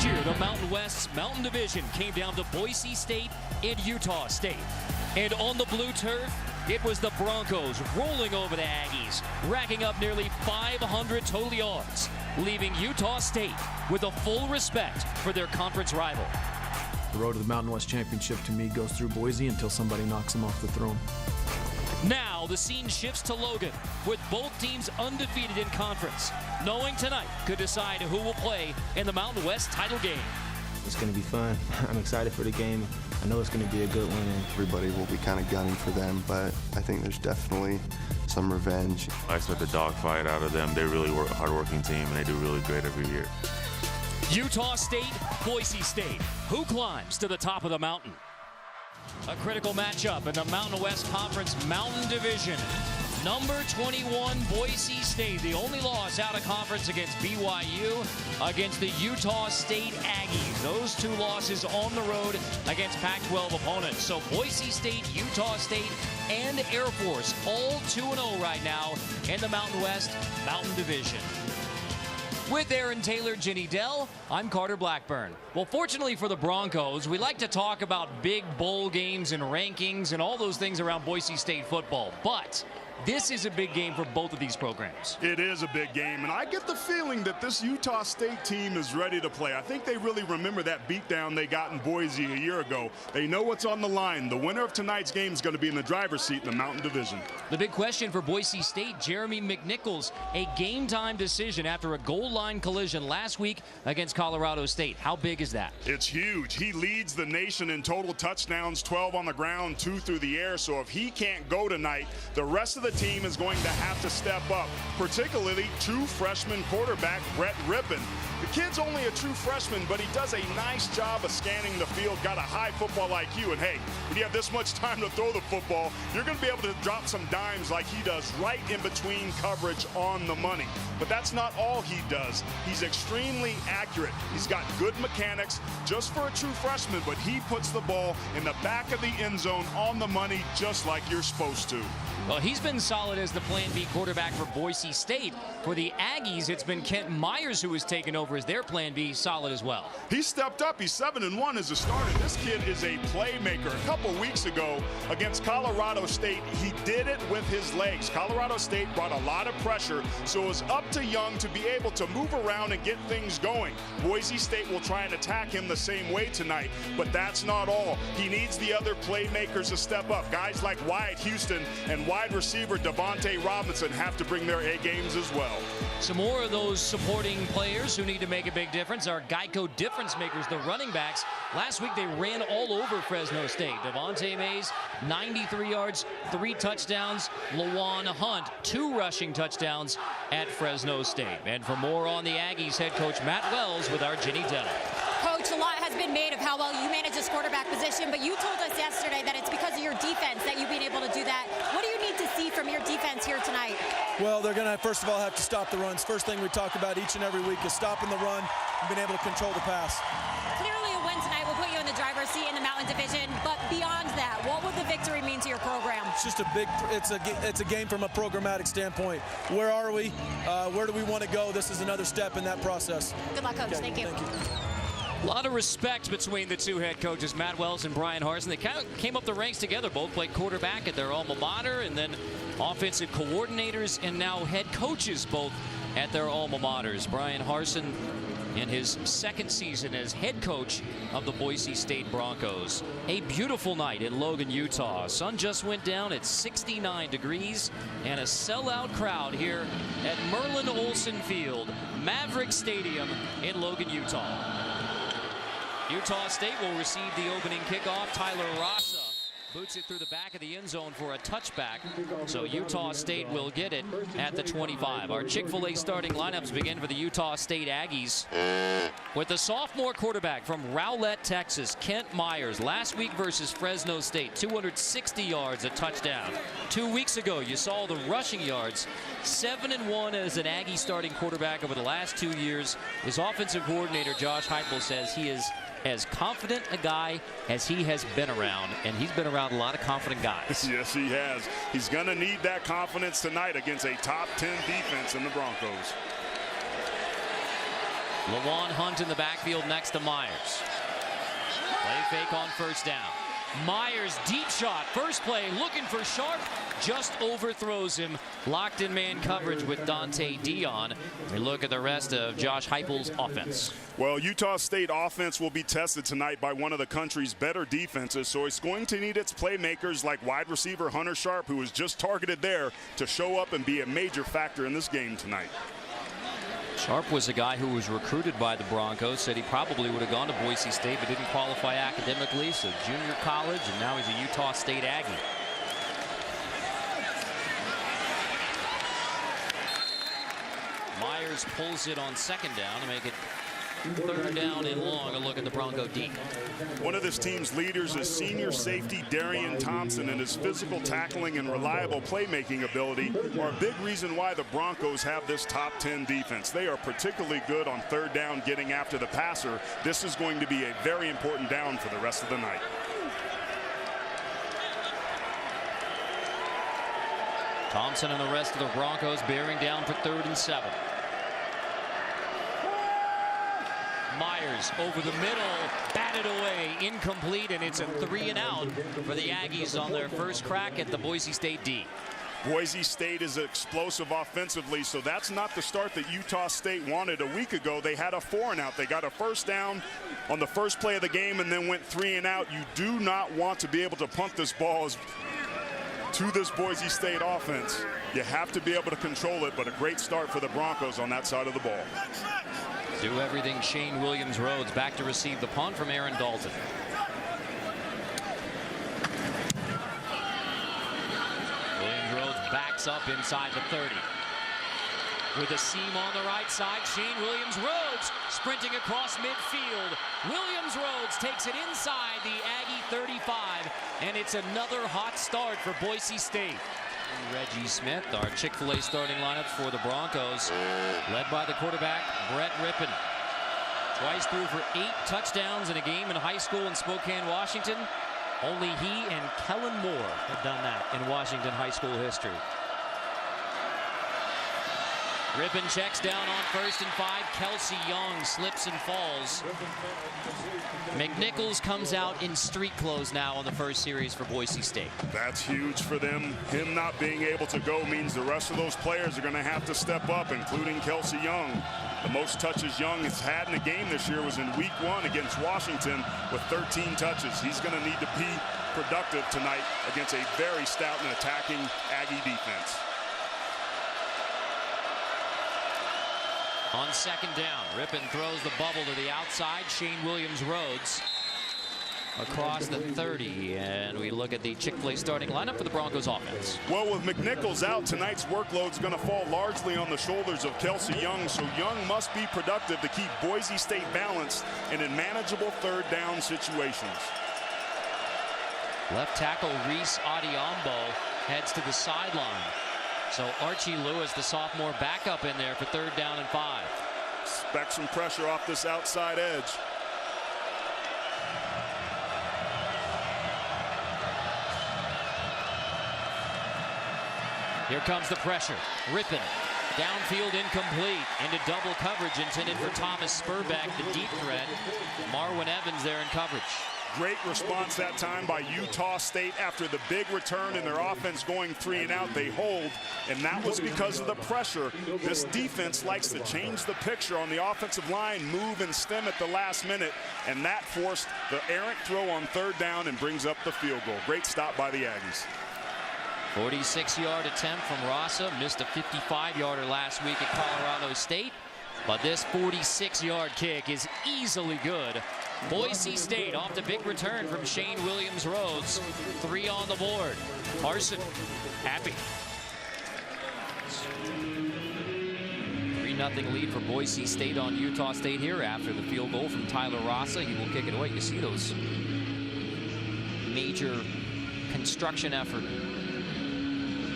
year, the Mountain West's Mountain Division came down to Boise State and Utah State. And on the blue turf, it was the Broncos rolling over the Aggies, racking up nearly 500 total yards, leaving Utah State with a full respect for their conference rival. The road to the Mountain West Championship, to me, goes through Boise until somebody knocks them off the throne. Now the scene shifts to Logan, with both teams undefeated in conference, knowing tonight could decide who will play in the Mountain West title game. It's going to be fun. I'm excited for the game. I know it's going to be a good one. Everybody will be kind of gunning for them, but I think there's definitely some revenge. I expect a dogfight out of them. They really work, hard-working team, and they do really great every year. Utah State, Boise State. Who climbs to the top of the mountain? A critical matchup in the Mountain West Conference Mountain Division. Number 21, Boise State, the only loss out of conference against BYU, against the Utah State Aggies. Those two losses on the road against Pac-12 opponents. So Boise State, Utah State, and Air Force all 2-0 right now in the Mountain West Mountain Division. With Aaron Taylor, Ginny Dell, I'm Carter Blackburn. Well, fortunately for the Broncos, we like to talk about big bowl games and rankings and all those things around Boise State football. But this is a big game for both of these programs. It is a big game, and I get the feeling that this Utah State team is ready to play. I think they really remember that beatdown they got in Boise a year ago. They know what's on the line. The winner of tonight's game is going to be in the driver's seat in the Mountain Division. The big question for Boise State, Jeremy McNichols, a game-time decision after a goal line collision last week against Colorado State. How big is that? It's huge. He leads the nation in total touchdowns, 12 on the ground, 2 through the air. So if he can't go tonight, the rest of the team is going to have to step up, particularly true freshman quarterback Brett Rippon. The kid's only a true freshman, but he does a nice job of scanning the field, got a high football IQ, and hey, when you have this much time to throw the football, you're going to be able to drop some dimes like he does right in between coverage on the money. But that's not all he does. He's extremely accurate. He's got good mechanics just for a true freshman, but he puts the ball in the back of the end zone on the money just like you're supposed to. Well, he's been solid as the Plan B quarterback for Boise State. For the Aggies, it's been Kent Myers who has taken over as their Plan B, solid as well. He stepped up. He's 7-1 as a starter. This kid is a playmaker. A couple weeks ago against Colorado State, he did it with his legs. Colorado State brought a lot of pressure, so it was up to Young to be able to move around and get things going. Boise State will try and attack him the same way tonight, but that's not all. He needs the other playmakers to step up. Guys like Wyatt Houston and wide receiver Devontae Robinson have to bring their A games as well. Some more of those supporting players who need to make a big difference are Geico difference makers, the running backs. Last week they ran all over Fresno State. Devontae Mays, 93 yards, 3 touchdowns. Lawan Hunt, 2 rushing touchdowns at Fresno State. And for more on the Aggies, head coach Matt Wells with our Ginny Dell. Coach, a lot has been made of how well you manage this quarterback position, but you told us yesterday that it's because of your defense that you've been able to do that. What do you need to see from your defense here tonight? Well, they're going to, first of all, have to stop the runs. First thing we talk about each and every week is stopping the run and being able to control the pass. Clearly a win tonight will put you in the driver's seat in the Mountain Division, but beyond that, what would the victory mean to your program? It's just a big, it's a game from a programmatic standpoint. Where are we? Where do we want to go? This is another step in that process. Good luck, Coach. Okay, Thank you. A lot of respect between the two head coaches, Matt Wells and Brian Harsin. They kind of came up the ranks together. Both played quarterback at their alma mater, and then offensive coordinators and now head coaches both at their alma maters. Brian Harsin in his second season as head coach of the Boise State Broncos. A beautiful night in Logan, Utah. Sun just went down at 69 degrees and a sellout crowd here at Merlin Olsen Field, Maverick Stadium in Logan, Utah. Utah State will receive the opening kickoff. Tyler Rasa boots it through the back of the end zone for a touchback. So Utah State will get it at the 25. Our Chick-fil-A starting lineups begin for the Utah State Aggies with the sophomore quarterback from Rowlett, Texas, Kent Myers. Last week versus Fresno State, 260 yards, a touchdown. 2 weeks ago, you saw the rushing yards. 7-1 as an Aggie starting quarterback over the last 2 years. His offensive coordinator, Josh Heupel, says he is as confident a guy as he has been around, and he's been around a lot of confident guys. Yes, he has. He's going to need that confidence tonight against a top 10 defense in the Broncos. Lawan Hunt in the backfield next to Myers. Play fake on first down. Myers, deep shot, first play, looking for Sharp, just overthrows him. Locked in man coverage with Dante Dion. We look at the rest of Josh Heupel's offense. Well, Utah State offense will be tested tonight by one of the country's better defenses, so it's going to need its playmakers like wide receiver Hunter Sharp, who was just targeted there, to show up and be a major factor in this game tonight. Sharp was a guy who was recruited by the Broncos, said he probably would have gone to Boise State but didn't qualify academically, so junior college, and now he's a Utah State Aggie. Myers pulls it on second down to make it third down and long. A look at the Bronco D. One of this team's leaders is senior safety Darian Thompson, and his physical tackling and reliable playmaking ability are a big reason why the Broncos have this top 10 defense. They are particularly good on third down getting after the passer. This is going to be a very important down for the rest of the night. Thompson and the rest of the Broncos bearing down for 3rd and 7. Myers over the middle, batted away, incomplete, and it's a 3 and out for the Aggies on their first crack at the Boise State D. Boise State is explosive offensively, so that's not the start that Utah State wanted. A week ago, they had a 4 and out. They got a first down on the first play of the game and then went 3 and out. You do not want to be able to punt this ball to this Boise State offense. You have to be able to control it, but a great start for the Broncos on that side of the ball. Do everything Shane Williams-Rhodes back to receive the punt from Aaron Dalton. Williams-Rhodes backs up inside the 30. With a seam on the right side, Shane Williams-Rhodes sprinting across midfield. Williams-Rhodes takes it inside the Aggie 35, and it's another hot start for Boise State. Reggie Smith, our Chick-fil-A starting lineup for the Broncos, led by the quarterback, Brett Rippon. Twice threw for 8 touchdowns in a game in high school in Spokane, Washington. Only he and Kellen Moore have done that in Washington high school history. Rippon checks down on 1st and 5. Kelsey Young slips and falls. McNichols comes out in street clothes now on the first series for Boise State. That's huge for them. Him not being able to go means the rest of those players are going to have to step up, including Kelsey Young. The most touches Young has had in a game this year was in week 1 against Washington with 13 touches. He's going to need to be productive tonight against a very stout and attacking Aggie defense. On second down, Rippon throws the bubble to the outside. Shane Williams-Rhodes across the 30, and we look at the Chick-fil-A starting lineup for the Broncos offense. Well, with McNichols out, tonight's workload is going to fall largely on the shoulders of Kelsey Young, so Young must be productive to keep Boise State balanced and in manageable third down situations. Left tackle Reese Adiambo heads to the sideline. So Archie Lewis, the sophomore, backup in there for 3rd down and 5. Expect some pressure off this outside edge. Here comes the pressure. Rippon, downfield incomplete, into double coverage intended for Thomas Spurbeck, the deep threat. Marwin Evans there in coverage. Great response that time by Utah State after the big return in their offense going 3 and out. They hold, and that was because of the pressure. This defense likes to change the picture on the offensive line, move and stem at the last minute, and that forced the errant throw on 3rd down and brings up the field goal. Great stop by the Aggies. 46-yard attempt from Rasa. Missed a 55-yarder last week at Colorado State. But this 46-yard kick is easily good. Boise State off the big return from Shane Williams-Rhodes. 3 on the board. Carson happy. 3-0 lead for Boise State on Utah State here after the field goal from Tyler Rasa. He will kick it away. You see those major construction effort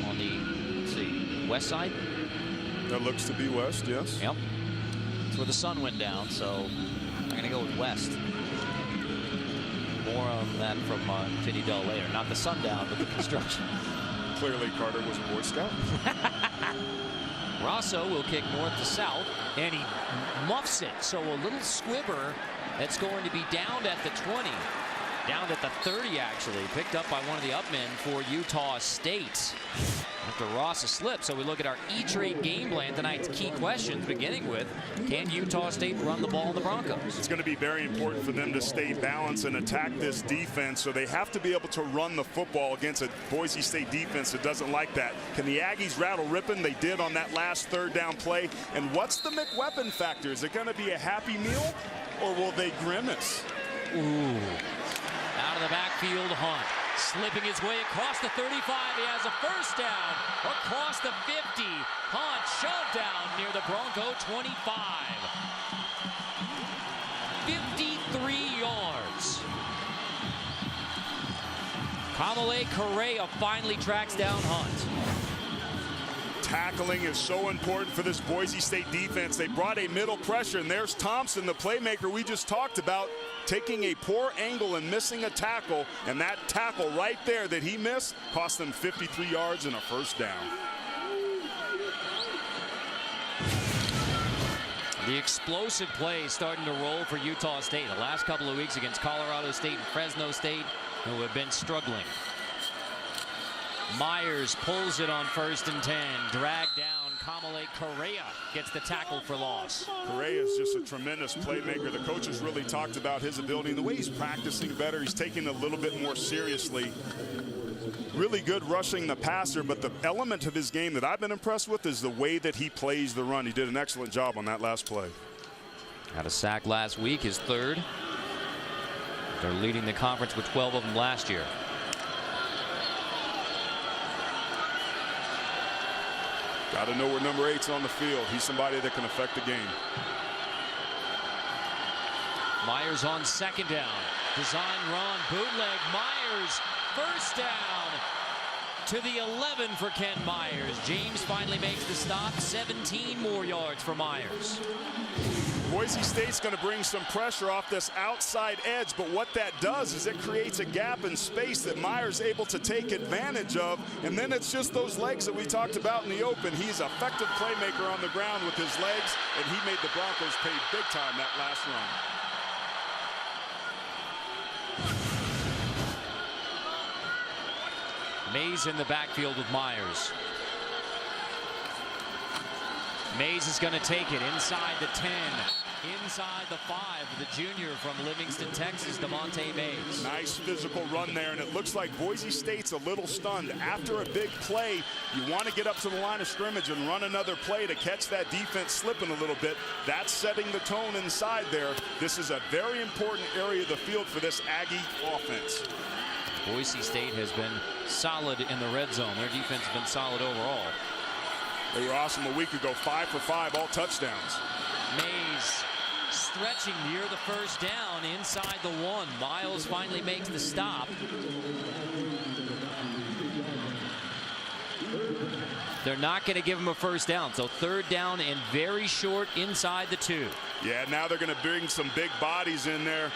on the, let's see, west side. That looks to be west, yes. Yep. That's where the sun went down, so I'm going to go with west. More on that from Vinny Del later. Not the sundown, but the construction. Clearly Carter was a Boy Scout. Rosso will kick north to south. And he muffs it. So a little squibber that's going to be down at the 20. Down at the 30, actually. Picked up by one of the upmen for Utah State. After Ross slipped. So we look at our E-Trade game plan tonight's key questions, beginning with, can Utah State run the ball on the Broncos? It's going to be very important for them to stay balanced and attack this defense. So they have to be able to run the football against a Boise State defense that doesn't like that. Can the Aggies rattle ripping? They did on that last third down play. And what's the McWeapon factor? Is it going to be a happy meal, or will they grimace? Ooh. Out of the backfield, Hunt. Slipping his way across the 35. He has a first down across the 50. Hunt shoved down near the Bronco 25. 53 yards. Kamale Correa finally tracks down Hunt. Tackling is so important for this Boise State defense. They brought a middle pressure, and there's Thompson, the playmaker we just talked about, taking a poor angle and missing a tackle, and that tackle right there that he missed cost them 53 yards and a first down. The explosive play starting to roll for Utah State. The last couple of weeks against Colorado State and Fresno State, who have been struggling. Myers pulls it on 1st and 10. Dragged down. Kamale Correa gets the tackle for loss. Correa is just a tremendous playmaker. The coaches really talked about his ability and the way he's practicing better. He's taking it a little bit more seriously. Really good rushing the passer, but the element of his game that I've been impressed with is the way that he plays the run. He did an excellent job on that last play. Had a sack last week, his 3rd. They're leading the conference with 12 of them last year. Got to know where number 8's on the field. He's somebody that can affect the game. Myers on 2nd down. Design run, bootleg. Myers, first down to the 11 for Ken Myers. James finally makes the stop. 17 more yards for Myers. Boise State's going to bring some pressure off this outside edge, but what that does is it creates a gap in space that Myers is able to take advantage of, and then it's just those legs that we talked about in the open. He's an effective playmaker on the ground with his legs, and he made the Broncos pay big time that last run. Mays in the backfield with Myers. Mays is going to take it inside the 10, inside the 5, the junior from Livingston, Texas, DeMonte Mays. Nice physical run there, and it looks like Boise State's a little stunned. After a big play, you want to get up to the line of scrimmage and run another play to catch that defense slipping a little bit. That's setting the tone inside there. This is a very important area of the field for this Aggie offense. Boise State has been solid in the red zone. Their defense has been solid overall. They were awesome a week ago, 5 for 5, all touchdowns. Mays stretching near the first down inside the 1. Miles finally makes the stop. They're not going to give him a first down, so 3rd down and very short inside the 2. Yeah, now they're going to bring some big bodies in there.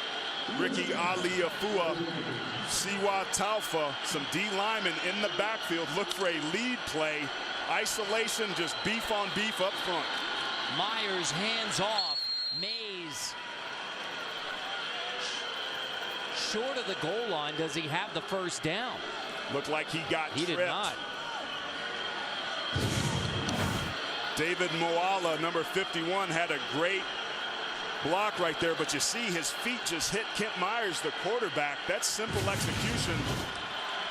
Ricky Ali Afua, Siwa Taufa, some D linemen in the backfield. Look for a lead play. Isolation, just beef on beef up front. Myers hands off. Mays short of the goal line. Does he have the first down? Looked like he got tripped. He did not. David Moala, number 51, had a great block right there, but you see his feet just hit Kent Myers, the quarterback. That's simple execution.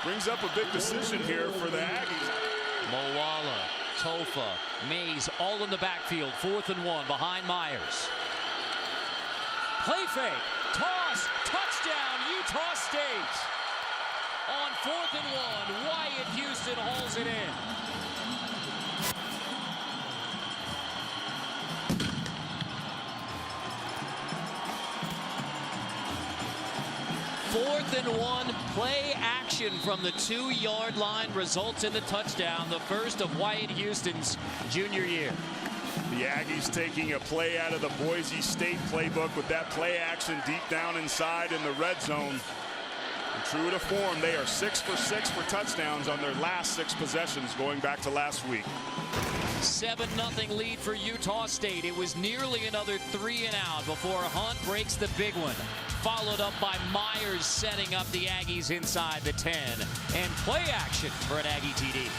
Brings up a big decision here for the Aggies. Moala, Tofa, Mays all in the backfield. 4th and 1 behind Myers. Play fake, toss, touchdown, Utah State. On 4th and 1, Wyatt Houston hauls it in. Fourth and 1, play action from the 2-yard line results in the touchdown, the first of Wyatt Houston's junior year. The Aggies taking a play out of the Boise State playbook with that play action deep down inside in the red zone. And true to form, they are 6 for 6 for touchdowns on their last 6 possessions going back to last week. 7-0 lead for Utah State. It was nearly another 3 and out before Hunt breaks the big one. Followed up by Myers setting up the Aggies inside the 10. And play action for an Aggie TD.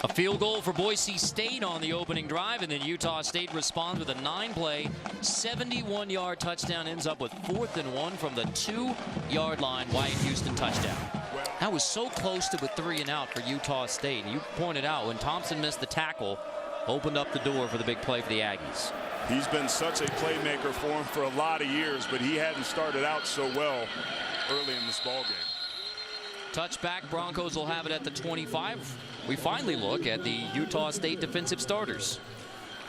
A field goal for Boise State on the opening drive, and then Utah State responds with a 9-play, 71-yard touchdown. Ends up with 4th and 1 from the 2-yard line. Wyatt Houston touchdown. That was so close to a 3 and out for Utah State. You pointed out when Thompson missed the tackle, opened up the door for the big play for the Aggies. He's been such a playmaker for him for a lot of years, but he hadn't started out so well early in this ball game. Touchback, Broncos will have it at the 25. We finally look at the Utah State defensive starters.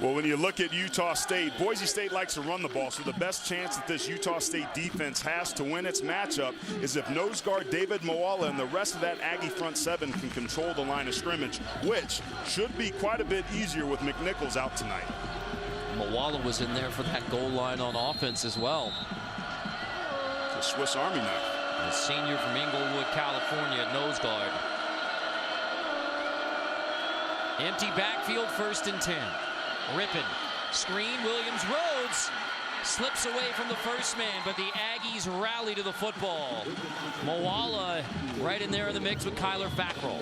Well, when you look at Utah State, Boise State likes to run the ball, so the best chance that this Utah State defense has to win its matchup is if nose guard David Moala and the rest of that Aggie front 7 can control the line of scrimmage, which should be quite a bit easier with McNichols out tonight. Moala was in there for that goal line on offense as well. It's a Swiss Army knife. The senior from Inglewood, California at nose guard. Empty backfield, 1st and 10. Rippin, screen, Williams, Rhodes slips away from the first man, but the Aggies rally to the football. Moala right in there in the mix with Kyler Fackrell.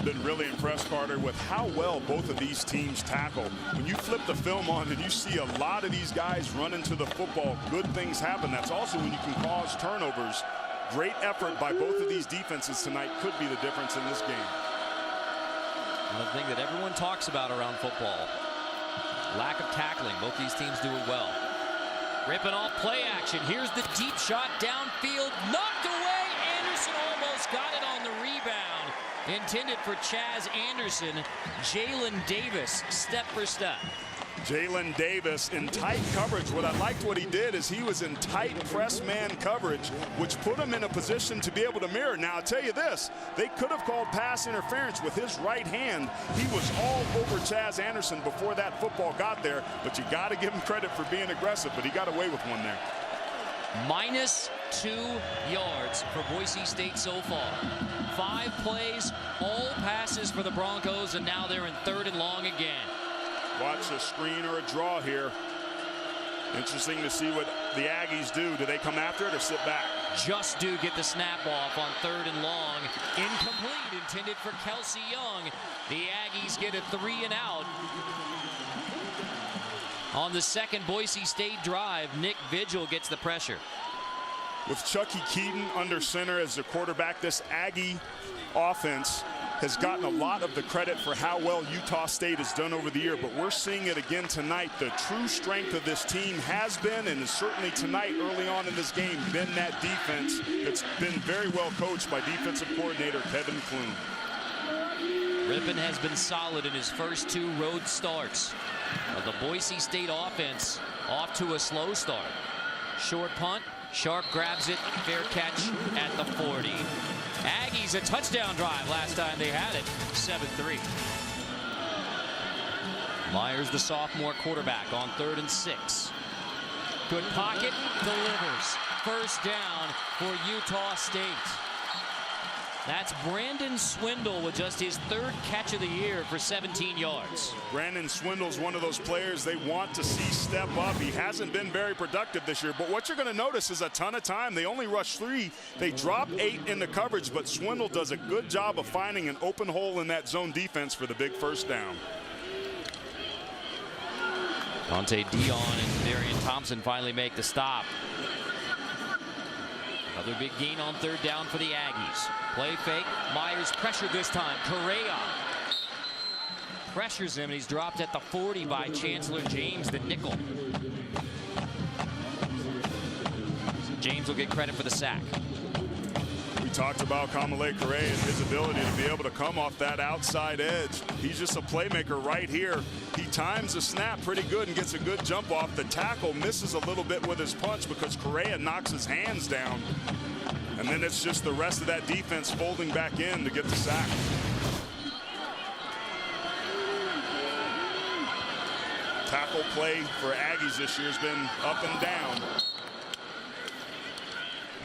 Been really impressed, Carter, with how well both of these teams tackle. When you flip the film on and you see a lot of these guys run into the football, good things happen. That's also when you can cause turnovers. Great effort by both of these defenses tonight could be the difference in this game. One thing that everyone talks about around football, lack of tackling. Both these teams do it well. Ripping off play action. Here's the deep shot downfield. Knocked away. Anderson almost got it on the rebound. Intended for Chaz Anderson. Jalen Davis, step for step. Jalen Davis in tight coverage. What I liked what he did is he was in tight press man coverage, which put him in a position to be able to mirror. Now, I'll tell you this, they could have called pass interference with his right hand. He was all over Chaz Anderson before that football got there, but you got to give him credit for being aggressive, but he got away with one there. -2 yards for Boise State so far. 5 plays, all passes for the Broncos, and now they're in 3rd and long again. Watch a screen or a draw here. Interesting to see what the Aggies do. Do they come after it or sit back? Just do get the snap off on 3rd and long. Incomplete, intended for Kelsey Young. The Aggies get a 3 and out. On the second Boise State drive, Nick Vigil gets the pressure. With Chucky Keaton under center as the quarterback, this Aggie offense has gotten a lot of the credit for how well Utah State has done over the year, but we're seeing it again tonight. The true strength of this team has been, and is certainly tonight early on in this game, been that defense that's been very well coached by defensive coordinator Kevin Clune. Rippin has been solid in his first 2 road starts. But the Boise State offense off to a slow start. Short punt, Sharp grabs it, fair catch at the 40. Aggies a touchdown drive last time they had it, 7-3. Myers, the sophomore quarterback, on 3rd and 6. Good pocket, delivers. 1st down for Utah State. That's Brandon Swindle with just his 3rd catch of the year for 17 yards. Brandon Swindle's one of those players they want to see step up. He hasn't been very productive this year, but what you're going to notice is a ton of time. They only rush 3. They drop 8 in the coverage, but Swindle does a good job of finding an open hole in that zone defense for the big 1st down. Dante Dion and Darian Thompson finally make the stop. Another big gain on 3rd down for the Aggies. Play fake. Myers pressured this time. Correa pressures him, and he's dropped at the 40 by Chancellor James, the nickel. James will get credit for the sack. We talked about Kamale Correa and his ability to be able to come off that outside edge. He's just a playmaker right here. He times the snap pretty good and gets a good jump off. The tackle misses a little bit with his punch because Correa knocks his hands down. And then it's just the rest of that defense folding back in to get the sack. Tackle play for Aggies this year has been up and down.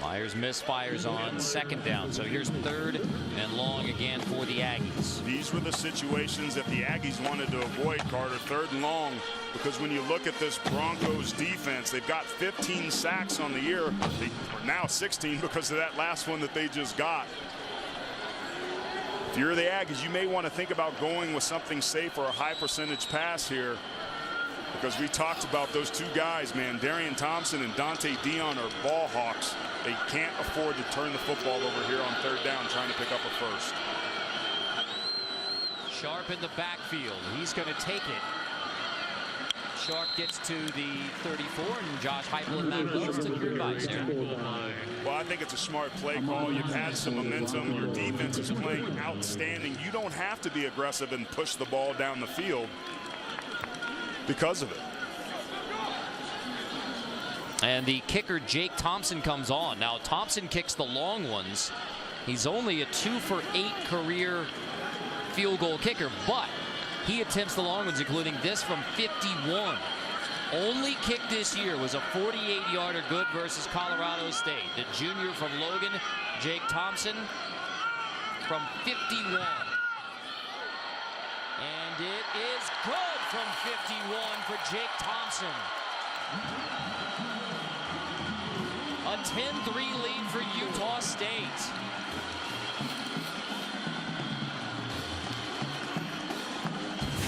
Myers misfires on second down. So here's 3rd and long again for the Aggies. These were the situations that the Aggies wanted to avoid, Carter. 3rd and long, because when you look at this Broncos defense, they've got 15 sacks on the year. They are now 16 because of that last one that they just got. If you're the Aggies, you may want to think about going with something safe or a high percentage pass here, because we talked about those two guys, man. Darian Thompson and Dante Dion are ball hawks. They can't afford to turn the football over here on 3rd down trying to pick up a first. Sharp in the backfield. He's going to take it. Sharp gets to the 34, and Josh Heupel and Matt Wells took your advice here. Well, I think it's a smart play call. You've had some momentum. Your defense is playing outstanding. You don't have to be aggressive and push the ball down the field because of it. And the kicker, Jake Thompson, comes on. Now, Thompson kicks the long ones. He's only a 2 for 8 career field goal kicker, but he attempts the long ones, including this from 51. Only kick this year was a 48-yarder good versus Colorado State. The junior from Logan, Jake Thompson, from 51. And it is good from 51 for Jake Thompson. A 10-3 lead for Utah State.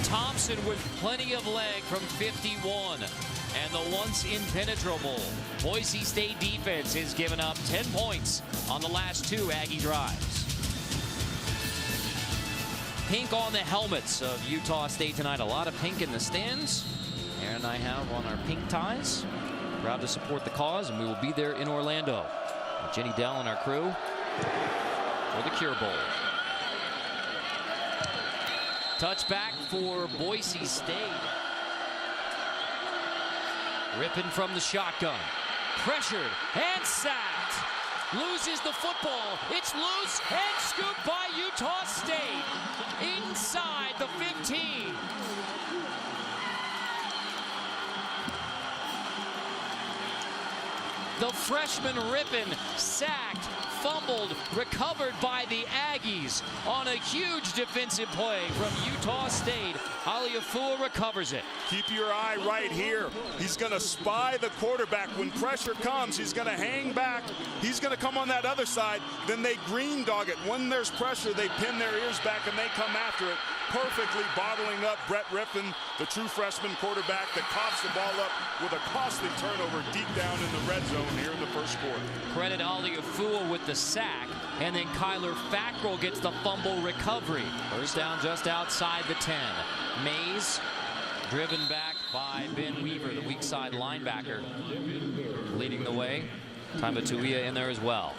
Thompson with plenty of leg from 51. And the once impenetrable Boise State defense has given up 10 points on the last 2 Aggie drives. Pink on the helmets of Utah State tonight. A lot of pink in the stands. Aaron and I have on our pink ties. Proud to support the cause, and we will be there in Orlando with Jenny Dell and our crew for the Cure Bowl. Touchback for Boise State. Ripping from the shotgun. Pressured and sacked. Loses the football. It's loose and scooped by Utah State. Inside the 15. The freshman Rippin sacked, fumbled, recovered by the Aggies on a huge defensive play from Utah State. Aliafua recovers it. Keep your eye right here. He's going to spy the quarterback. When pressure comes, he's going to hang back. He's going to come on that other side. Then they green dog it. When there's pressure, they pin their ears back and they come after it, perfectly bottling up Brett Rippin, the true freshman quarterback that coughs the ball up with a costly turnover deep down in the red zone here in the first quarter. Credit Aliafua with the sack, and then Kyler Fackrell gets the fumble recovery. First down just outside the 10. Mays driven back by Ben Weaver, the weak side linebacker, leading the way. Taimatuia in there as well.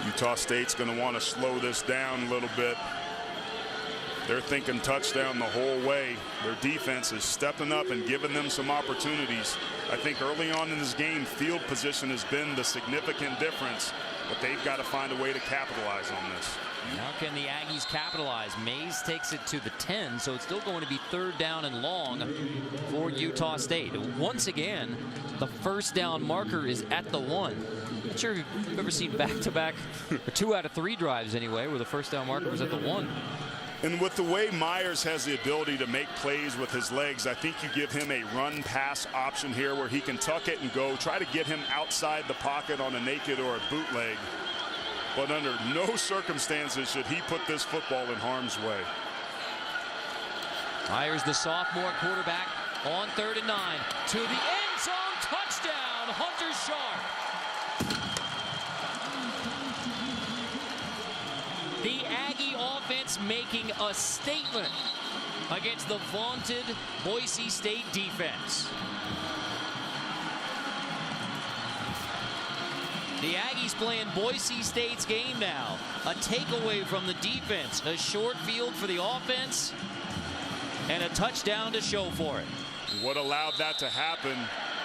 Utah State's going to want to slow this down a little bit. They're thinking touchdown the whole way. Their defense is stepping up and giving them some opportunities. I think early on in this game, field position has been the significant difference, but they've got to find a way to capitalize on this. How can the Aggies capitalize? Mays takes it to the 10, so it's still going to be 3rd down and long for Utah State. Once again, the first down marker is at the 1. Not sure if you've ever seen back-to-back, or 2 out of 3 drives anyway, where the first down marker was at the 1. And with the way Myers has the ability to make plays with his legs, I think you give him a run-pass option here where he can tuck it and go. Try to get him outside the pocket on a naked or a bootleg. But under no circumstances should he put this football in harm's way. Myers, the sophomore quarterback, on 3rd and 9. To the end zone, touchdown, Hunter Sharp. The Aggie offense making a statement against the vaunted Boise State defense. The Aggies playing Boise State's game now. A takeaway from the defense, a short field for the offense, and a touchdown to show for it. What allowed that to happen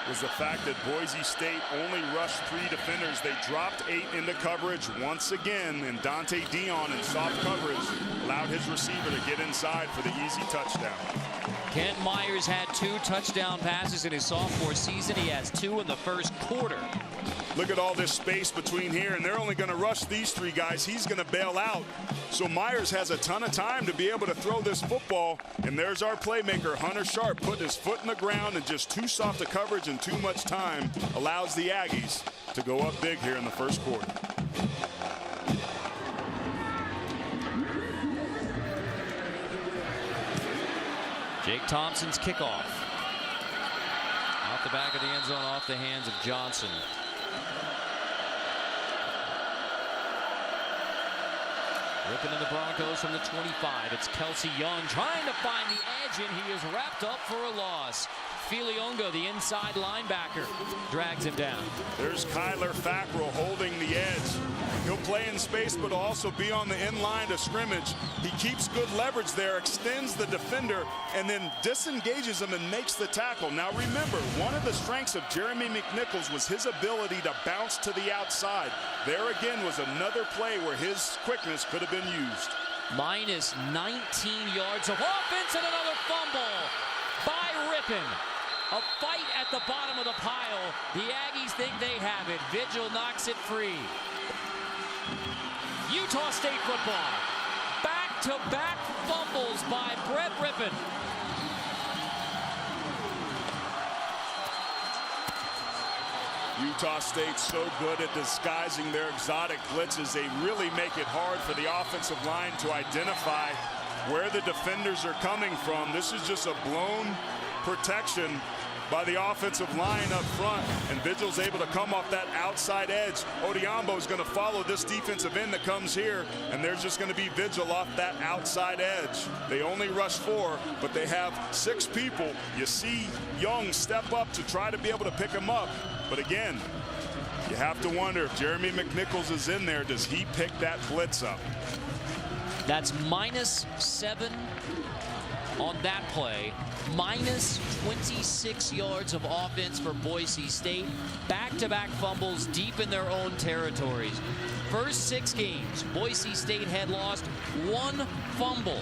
was the fact that Boise State only rushed 3 defenders. They dropped 8 into coverage once again, and Dante Dion in soft coverage allowed his receiver to get inside for the easy touchdown. Kent Myers had 2 touchdown passes in his sophomore season. He has 2 in the first quarter. Look at all this space between here, and they're only going to rush these three guys. He's going to bail out. So Myers has a ton of time to be able to throw this football. And there's our playmaker, Hunter Sharp, putting his foot in the ground, and just too soft a coverage and too much time allows the Aggies to go up big here in the first quarter. Jake Thompson's kickoff. Out the back of the end zone, off the hands of Johnson. Ripping in the Broncos from the 25. It's Kelsey Young trying to find the edge, and he is wrapped up for a loss. Filiongo, the inside linebacker, drags him down. There's Kyler Fackrell holding the edge. He'll play in space, but also be on the in line to scrimmage. He keeps good leverage there, extends the defender, and then disengages him and makes the tackle. Now remember, one of the strengths of Jeremy McNichols was his ability to bounce to the outside. There again was another play where his quickness could have been used. Minus 19 yards of offense and another fumble by Rippon. A fight at the bottom of the pile. The Aggies think they have it. Vigil knocks it free. Utah State football. Back-to-back fumbles by Brett Rippon. Utah State so good at disguising their exotic blitzes. They really make it hard for the offensive line to identify where the defenders are coming from. This is just a blown protection by the offensive line up front, and Vigil's able to come off that outside edge. Odiambo is going to follow this defensive end that comes here, and there's just going to be Vigil off that outside edge. They only rush 4, but they have 6 people. You see Young step up to try to be able to pick him up, but again, you have to wonder if Jeremy McNichols is in there, does he pick that blitz up? That's -7 on that play. Minus 26 yards of offense for Boise State. Back-to-back fumbles deep in their own territories. First 6 games, Boise State had lost 1 fumble.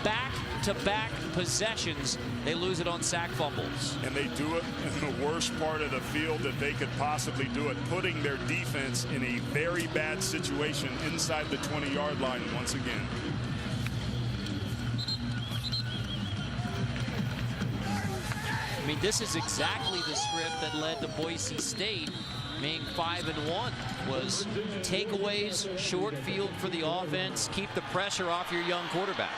Back-to-back possessions, they lose it on sack fumbles. And they do it in the worst part of the field that they could possibly do it, putting their defense in a very bad situation inside the 20-yard line once again. I mean, this is exactly the script that led to Boise State being 5-1. Was takeaways, short field for the offense, keep the pressure off your young quarterback.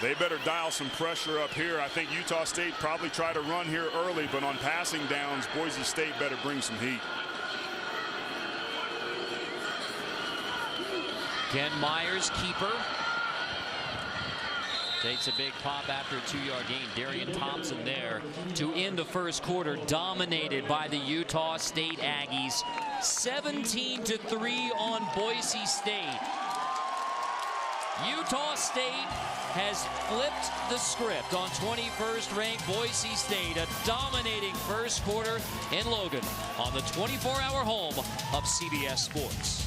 They better dial some pressure up here. I think Utah State probably try to run here early, but on passing downs, Boise State better bring some heat. Ken Myers, keeper. Takes a big pop after a 2-yard gain. Darian Thompson there to end the first quarter, dominated by the Utah State Aggies. 17-3 on Boise State. Utah State has flipped the script on 21st ranked Boise State. A dominating first quarter in Logan on the 24-hour home of CBS Sports.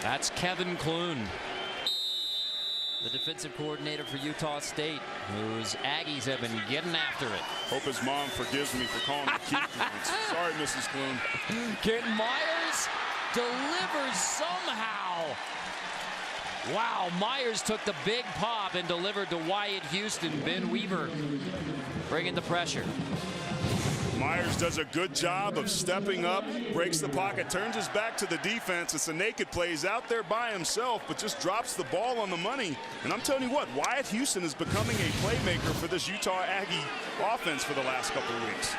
That's Kevin Clune, the defensive coordinator for Utah State, whose Aggies have been getting after it. Hope his mom forgives me for calling the key points. Sorry, Mrs. Clune. Ken Myers delivers somehow. Wow, Myers took the big pop and delivered to Wyatt Houston. Ben Weaver bringing the pressure. Myers does a good job of stepping up, breaks the pocket, turns his back to the defense. It's a naked play. He's out there by himself, but just drops the ball on the money. And I'm telling you what, Wyatt Houston is becoming a playmaker for this Utah Aggie offense for the last couple of weeks.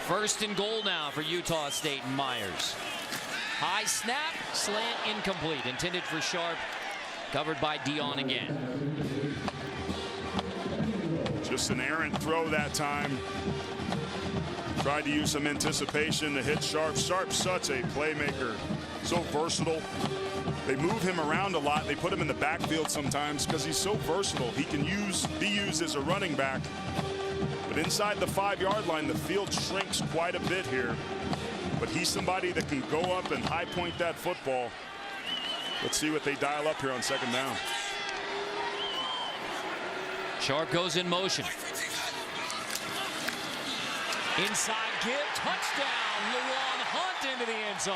First and goal now for Utah State and Myers. High snap, slant incomplete. Intended for Sharp, covered by Dion again. Just an errant throw that time. Tried to use some anticipation to hit Sharp. Sharp's such a playmaker, so versatile. They move him around a lot. They put him in the backfield sometimes because he's so versatile. He can be used as a running back. But inside the 5-yard line, the field shrinks quite a bit here. But he's somebody that can go up and high point that football. Let's see what they dial up here on second down. Sharp goes in motion. Inside give. Touchdown. Luan Hunt into the end zone.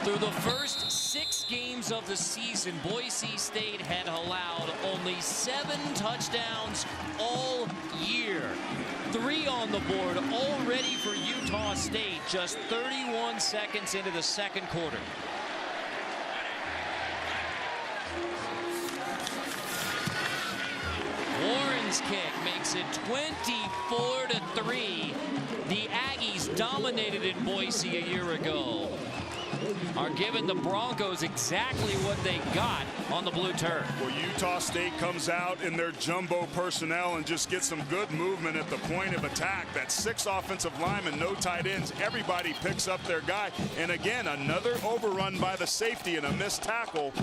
Through the first 6 games of the season, Boise State had allowed only 7 touchdowns all year. 3 on the board already for Utah State, just 31 seconds into the second quarter. Warren's kick makes it 24-3. The Aggies dominated in Boise a year ago. Are giving the Broncos exactly what they got on the blue turf. Well, Utah State comes out in their jumbo personnel and just gets some good movement at the point of attack. That's 6 offensive linemen, no tight ends. Everybody picks up their guy. And again, another overrun by the safety and a missed tackle.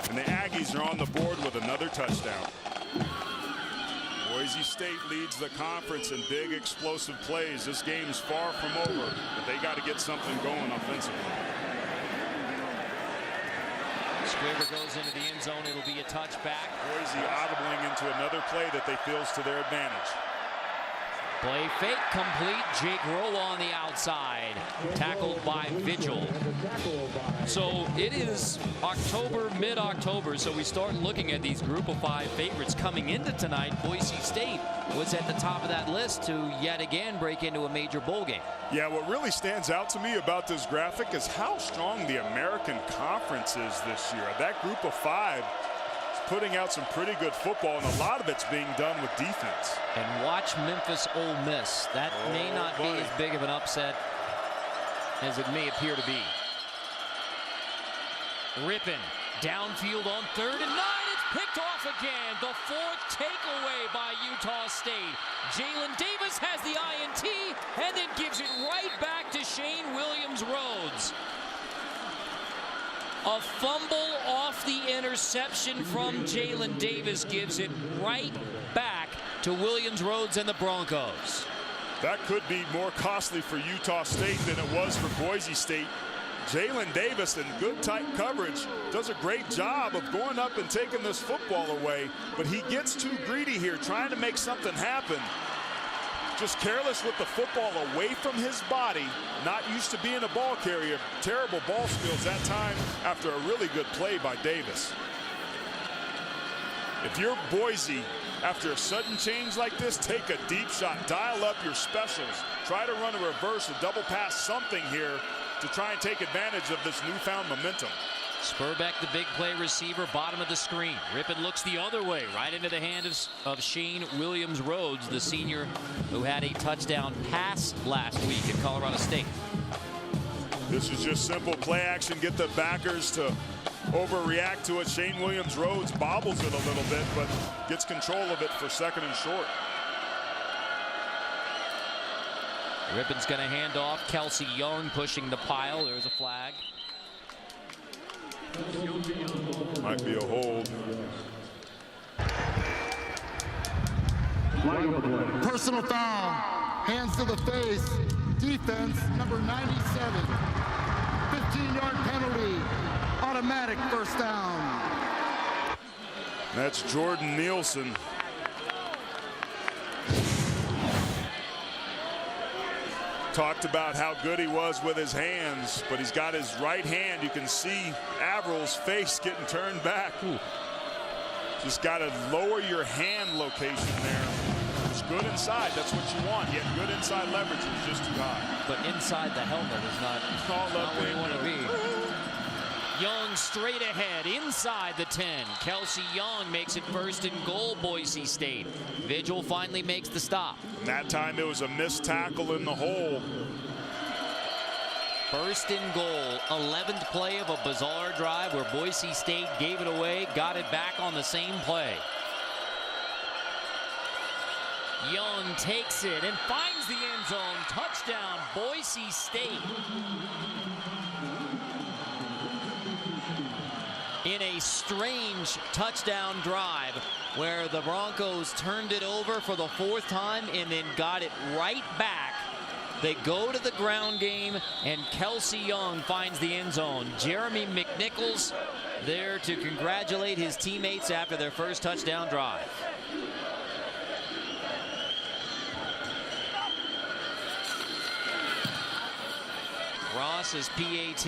And the Aggies are on the board with another touchdown. Boise State leads the conference in big explosive plays. This game's far from over, but they got to get something going offensively. Scriver goes into the end zone. It'll be a touchback. Boise audibling into another play that they feels to their advantage. Play fake complete. Jake Rowe on the outside. Tackled by Vigil. So it is October, mid-October, so we start looking at these group of 5 favorites coming into tonight. Boise State was at the top of that list to yet again break into a major bowl game. Yeah, what really stands out to me about this graphic is how strong the American Conference is this year. That group of 5 is putting out some pretty good football, and a lot of it's being done with defense. And watch Memphis Ole Miss. That may not be as big of an upset as it may appear to be. Rippin downfield on 3rd and 9. It's picked off again. The 4th takeaway by Utah State. Jalen Davis has the INT and then gives it right back to Shane Williams-Rhodes. A fumble off the interception from Jalen Davis gives it right back to Williams-Rhodes and the Broncos. That could be more costly for Utah State than it was for Boise State. Jalen Davis, in good tight coverage, does a great job of going up and taking this football away, but he gets too greedy here, trying to make something happen. Just careless with the football away from his body, not used to being a ball carrier. Terrible ball skills that time after a really good play by Davis. If you're Boise, after a sudden change like this, take a deep shot, dial up your specials, try to run a reverse, a double pass, something here to try and take advantage of this newfound momentum. Spurbeck, the big play receiver, bottom of the screen. Rippin looks the other way, right into the hand of Shane Williams-Rhodes, the senior who had a touchdown pass last week at Colorado State. This is just simple play action, get the backers to overreact to it. Shane Williams-Rhodes bobbles it a little bit, but gets control of it for 2nd and short. Rippin's going to hand off. Kelsey Young pushing the pile. There's a flag. Might be a hold. Personal foul. Hands to the face. Defense, number 97. 15-yard penalty. Automatic first down. That's Jordan Nielsen. Talked about how good he was with his hands, but he's got his right hand. You can see Averil's face getting turned back. Ooh. Just got to lower your hand location there. It's good inside. That's what you want. Yet good inside leverage is just too high. But inside the helmet is not where you want to be. Young straight ahead inside the 10. Kelsey Young makes it 1st and goal, Boise State. Vigil finally makes the stop. And that time it was a missed tackle in the hole. 1st and goal, 11th play of a bizarre drive where Boise State gave it away, got it back on the same play. Young takes it and finds the end zone. Touchdown, Boise State. In a strange touchdown drive where the Broncos turned it over for the 4th time and then got it right back They go to the ground game, and Kelsey Young finds the end zone. Jeremy McNichols there to congratulate his teammates after their first touchdown drive. Ross's PAT.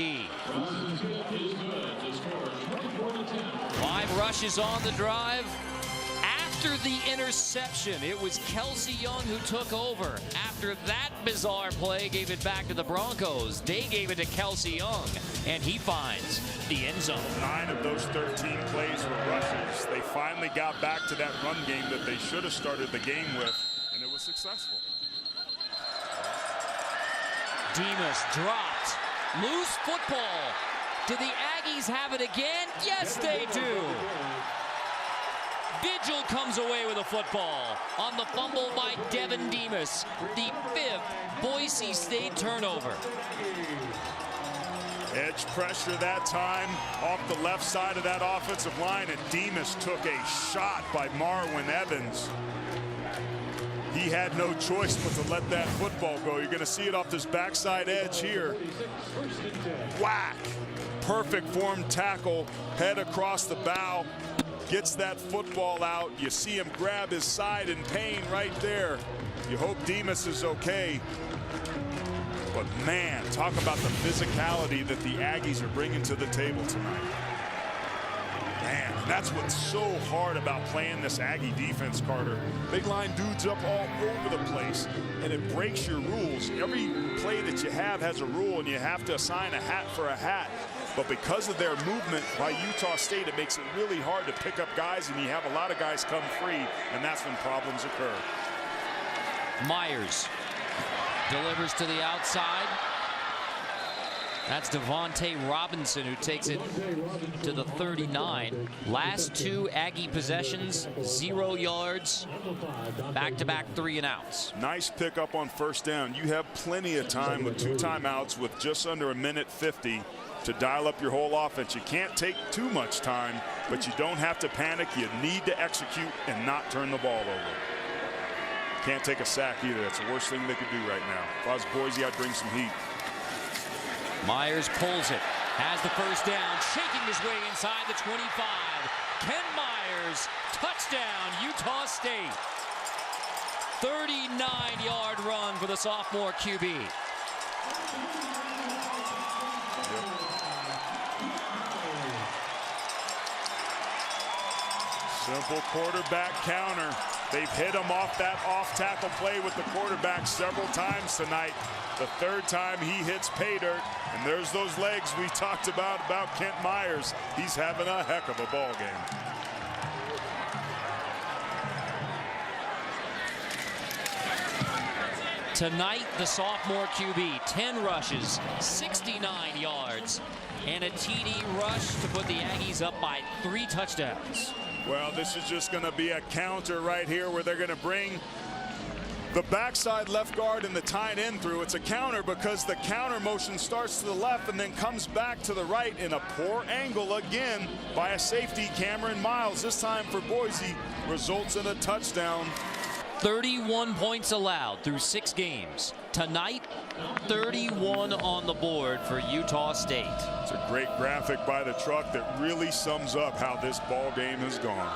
5 rushes on the drive. After the interception, it was Kelsey Young who took over. After that bizarre play, gave it back to the Broncos. They gave it to Kelsey Young, and he finds the end zone. 9 of those 13 plays were rushes. They finally got back to that run game that they should have started the game with, and it was successful. Demas dropped. Loose football. Do the Aggies have it again? Yes, they do. Vigil comes away with a football on the fumble by Devin Demas. The 5th Boise State turnover. Edge pressure that time off the left side of that offensive line, and Demas took a shot by Marwin Evans. He had no choice but to let that football go. You're going to see it off this backside edge here. Whack! Perfect form tackle, head across the bow. Gets that football out. You see him grab his side in pain right there. You hope Demas is okay. But man, talk about the physicality that the Aggies are bringing to the table tonight. Man, that's what's so hard about playing this Aggie defense, Carter. Big line dudes up all over the place, and it breaks your rules. Every play that you have has a rule, and you have to assign a hat for a hat. But because of their movement by Utah State, it makes it really hard to pick up guys, and you have a lot of guys come free, and that's when problems occur. Myers delivers to the outside. That's Devontae Robinson who takes it to the 39. Last 2 Aggie possessions, 0 yards, back-to-back 3 and outs. Nice pickup on first down. You have plenty of time with 2 timeouts with just under a minute 50 to dial up your whole offense. You can't take too much time, but you don't have to panic. You need to execute and not turn the ball over. Can't take a sack either. That's the worst thing they could do right now. If I was Boise, I'd bring some heat. Myers pulls it, has the first down, shaking his way inside the 25. Ken Myers, touchdown, Utah State. 39-yard run for the sophomore QB. Simple quarterback counter. They've hit him off that off-tackle play with the quarterback several times tonight. The 3rd time he hits pay dirt, and there's those legs we talked about Kent Myers. He's having a heck of a ball game. Tonight, the sophomore QB, 10 rushes, 69 yards, and a TD rush to put the Aggies up by 3 touchdowns. Well, this is just going to be a counter right here where they're going to bring the backside left guard and the tight end through. It's a counter because the counter motion starts to the left and then comes back to the right in a poor angle again by a safety, Cameron Miles. This time for Boise, results in a touchdown. 31 points allowed through 6 games. Tonight, 31 on the board for Utah State. It's a great graphic by the truck that really sums up how this ball game has gone.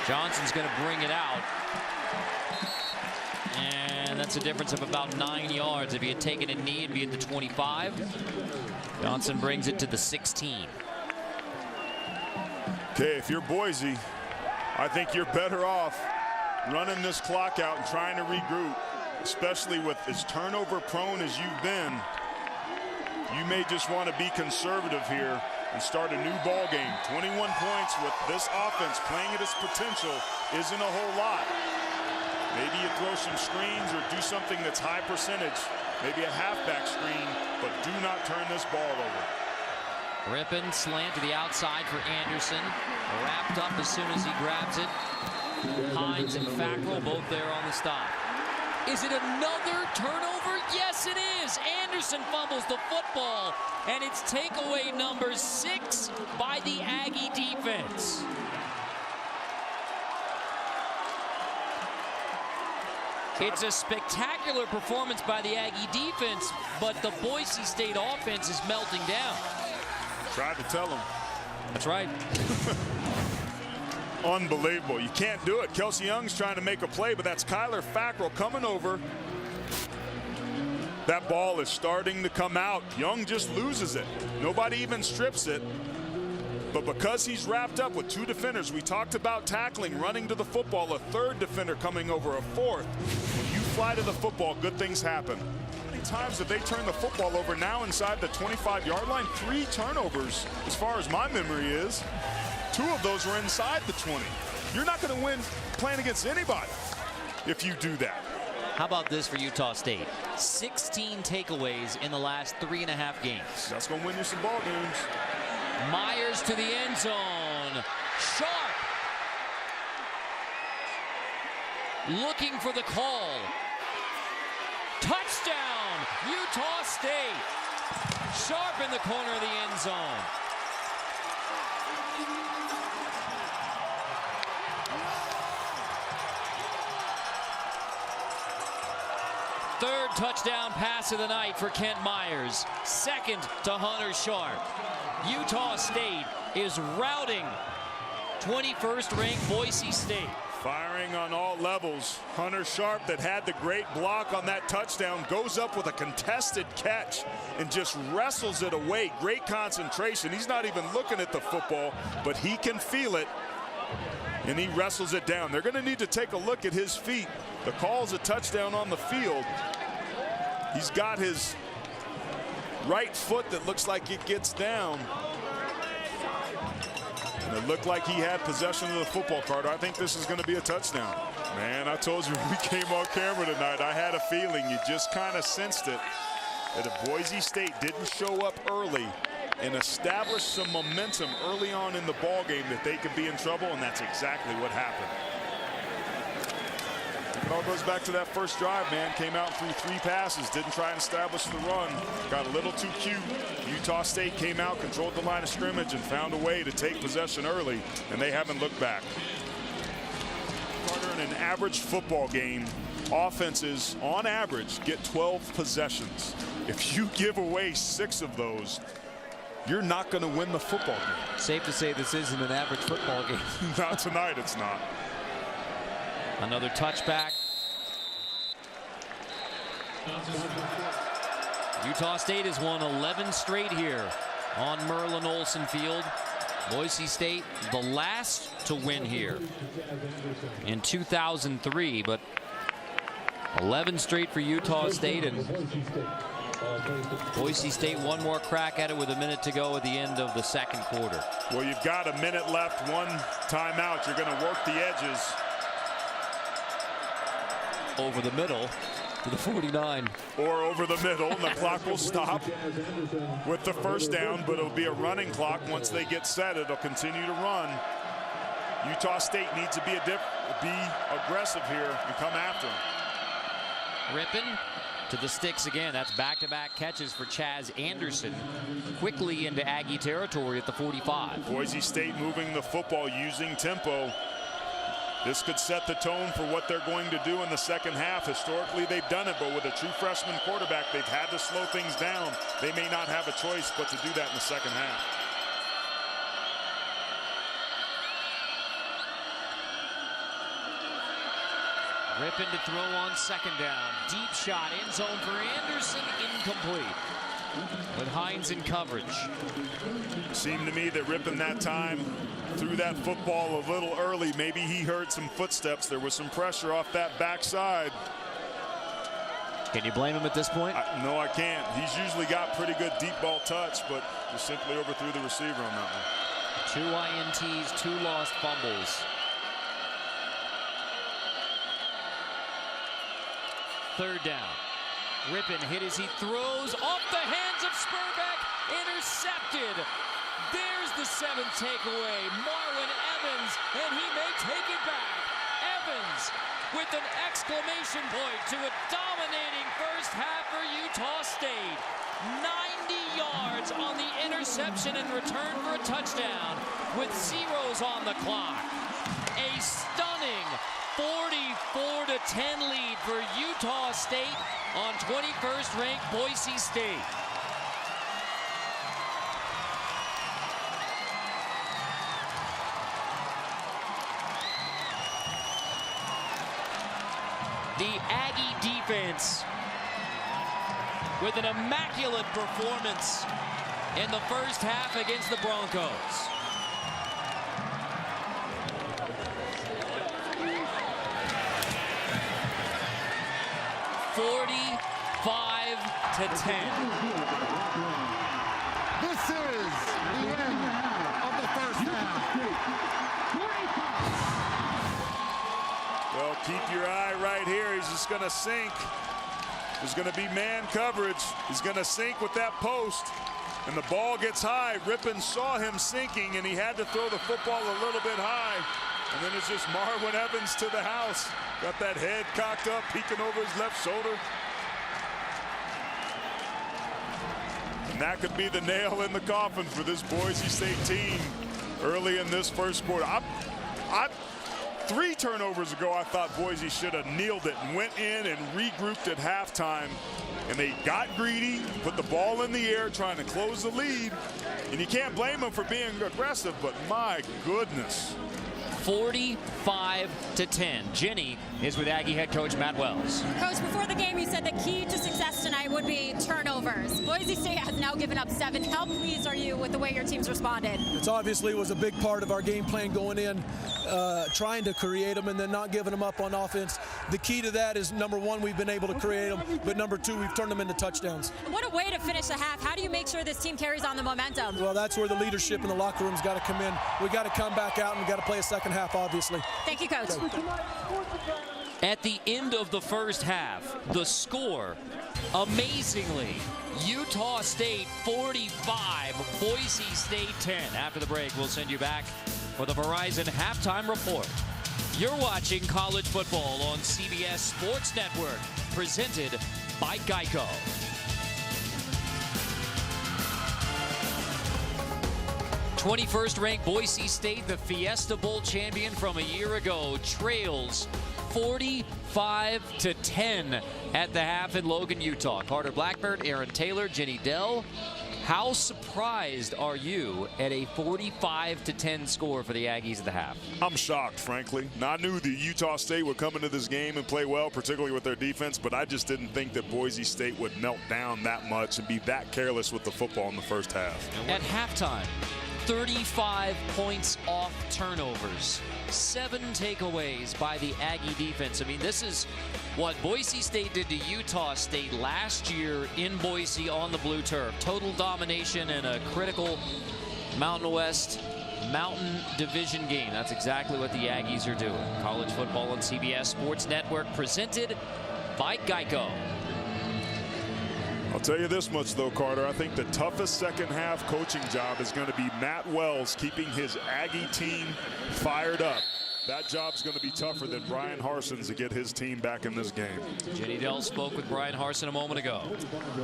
Johnson's going to bring it out. And that's a difference of about 9 yards. If he had taken a knee, it'd be at the 25. Johnson brings it to the 16. Okay, if you're Boise, I think you're better off running this clock out and trying to regroup, especially with as turnover prone as you've been. You may just want to be conservative here and start a new ball game. 21 points with this offense playing at its potential isn't a whole lot. Maybe you throw some screens or do something that's high percentage, maybe a halfback screen, but do not turn this ball over. Rippon slant to the outside for Anderson. Wrapped up as soon as he grabs it. Hines and Fackrell both there on the stop. Is it another turnover? Yes, it is. Anderson fumbles the football, and it's takeaway number 6 by the Aggie defense. It's a spectacular performance by the Aggie defense, but the Boise State offense is melting down. Tried to tell him. That's right. Unbelievable. You can't do it. Kelsey Young's trying to make a play, but that's Kyler Fackrell coming over. That ball is starting to come out. Young just loses it. Nobody even strips it. But because he's wrapped up with two defenders, we talked about tackling, running to the football, a third defender coming over, a fourth. When you fly to the football, good things happen. How many times have they turned the football over now inside the 25-yard line? 3 turnovers, as far as my memory is. 2 of those were inside the 20. You're not going to win playing against anybody if you do that. How about this for Utah State? 16 takeaways in the last 3.5 games. That's going to win you some ball games. Myers to the end zone. Sharp. Looking for the call. Touchdown, Utah State. Sharp in the corner of the end zone. Third touchdown pass of the night for Kent Myers. Second to Hunter Sharp. Utah State is routing 21st ranked Boise State. Firing on all levels. Hunter Sharp, that had the great block on that touchdown, goes up with a contested catch and just wrestles it away. Great concentration. He's not even looking at the football, but he can feel it, and he wrestles it down. They're going to need to take a look at his feet. The call's a touchdown on the field. He's got his right foot that looks like it gets down. And it looked like he had possession of the football, Carter. I think this is going to be a touchdown. Man, I told you when we came on camera tonight, I had a feeling, you just kind of sensed it, that if Boise State didn't show up early and establish some momentum early on in the ball game, that they could be in trouble, and that's exactly what happened. It all goes back to that first drive, man. Came out through 3 passes, didn't try and establish the run, got a little too cute. Utah State came out, controlled the line of scrimmage, and found a way to take possession early, and they haven't looked back. Carter, in an average football game, offenses on average get 12 possessions. If you give away 6 of those, you're not going to win the football game. Safe to say this isn't an average football game. Not tonight, it's not. Another touchback. Utah State has won 11 straight here on Merlin Olsen Field. Boise State, the last to win here in 2003, but 11 straight for Utah State, and Boise State one more crack at it with a minute to go at the end of the second quarter. Well, you've got a minute left, 1 timeout. You're going to work the edges. Over the middle to the 49. Or over the middle, and the clock will stop with the first down, but it'll be a running clock. Once they get set, it'll continue to run. Utah State needs to be aggressive here and come after them. Rippon to the sticks again. That's back-to-back catches for Chaz Anderson. Quickly into Aggie territory at the 45. Boise State moving the football, using tempo. This could set the tone for what they're going to do in the second half. Historically, they've done it, but with a true freshman quarterback, they've had to slow things down. They may not have a choice but to do that in the second half. Rippon to throw on second down. Deep shot, end zone for Anderson, incomplete. With Hines in coverage. Seemed to me that Rippon that time threw that football a little early. Maybe he heard some footsteps. There was some pressure off that backside. Can you blame him at this point? No, I can't. He's usually got pretty good deep ball touch, but just simply overthrew the receiver on that one. 2 INTs, 2 lost fumbles. Third down. Rippon hit as he throws off the hands of Spurbeck. Intercepted. There's the 7th takeaway. Marlon Evans, and he may take it back. Evans with an exclamation point to a dominating first half for Utah State. 90 yards on the interception and return for a touchdown with zeros on the clock. A stunning 44-10 lead for Utah State on 21st ranked Boise State. The Aggie defense with an immaculate performance in the first half against the Broncos. to 10. This is the end of the first half. Well, keep your eye right here. He's just going to sink. There's going to be man coverage. He's going to sink with that post. And the ball gits high. Rippon saw him sinking, and he had to throw the football a little bit high. And then it's just Marwin Evans to the house. Got that head cocked up, peeking over his left shoulder. And that could be the nail in the coffin for this Boise State team early in this first quarter. 3 turnovers ago, I thought Boise should have kneeled it and went in and regrouped at halftime. And they got greedy, put the ball in the air, trying to close the lead. And you can't blame them for being aggressive, but my goodness. 45-10. Jenny is with Aggie head coach Matt Wells. Coach, before the game, you said the key to success tonight would be turnovers. Boise State has now given up 7. How pleased are you with the way your team's responded? It's obviously was a big part of our game plan going in, trying to create them and then not giving them up on offense. The key to that is, number 1, we've been able to create them, but number 2, we've turned them into touchdowns. What a way to finish the half. How do you make sure this team carries on the momentum? Well, that's where the leadership in the locker room's got to come in. We got to come back out and we got to play a second half, obviously. Thank you, Coach. At the end of the first half, the score, amazingly, Utah State 45, Boise State 10. After the break, we'll send you back for the Verizon Halftime Report. You're watching college football on CBS Sports Network, presented by Geico. 21st ranked Boise State, the Fiesta Bowl champion from a year ago, trails 45-10 at the half in Logan, Utah. Carter Blackburn, Aaron Taylor, Jenny Dell. How surprised are you at a 45-10 score for the Aggies at the half? I'm shocked, frankly. Now, I knew that Utah State would come into this game and play well, particularly with their defense, but I just didn't think that Boise State would melt down that much and be that careless with the football in the first half. At halftime, 35 points off turnovers, 7 takeaways by the Aggie defense. I mean, this is what Boise State did to Utah State last year in Boise on the blue turf. Total domination in a critical Mountain West Mountain Division game. That's exactly what the Aggies are doing. College football on CBS Sports Network, presented by Geico. I'll tell you this much, though, Carter. I think the toughest second half coaching job is going to be Matt Wells keeping his Aggie team fired up. That job's going to be tougher than Brian Harson's to get his team back in this game. Jenny Dell spoke with Brian Harsin a moment ago.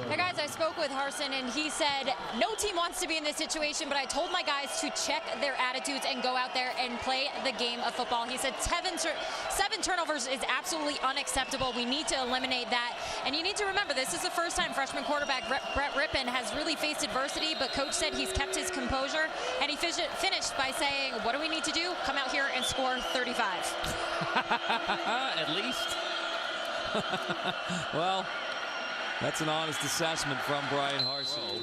Hey guys, I spoke with Harsin and he said no team wants to be in this situation, but I told my guys to check their attitudes and go out there and play the game of football. He said 7 turnovers is absolutely unacceptable. We need to eliminate that. And you need to remember, this is the first time freshman quarterback Brett Rippon has really faced adversity, but coach said he's kept his composure, and he finished by saying, what do we need to do? Come out here and score 35. At least. Well, that's an honest assessment from Brian Harsin.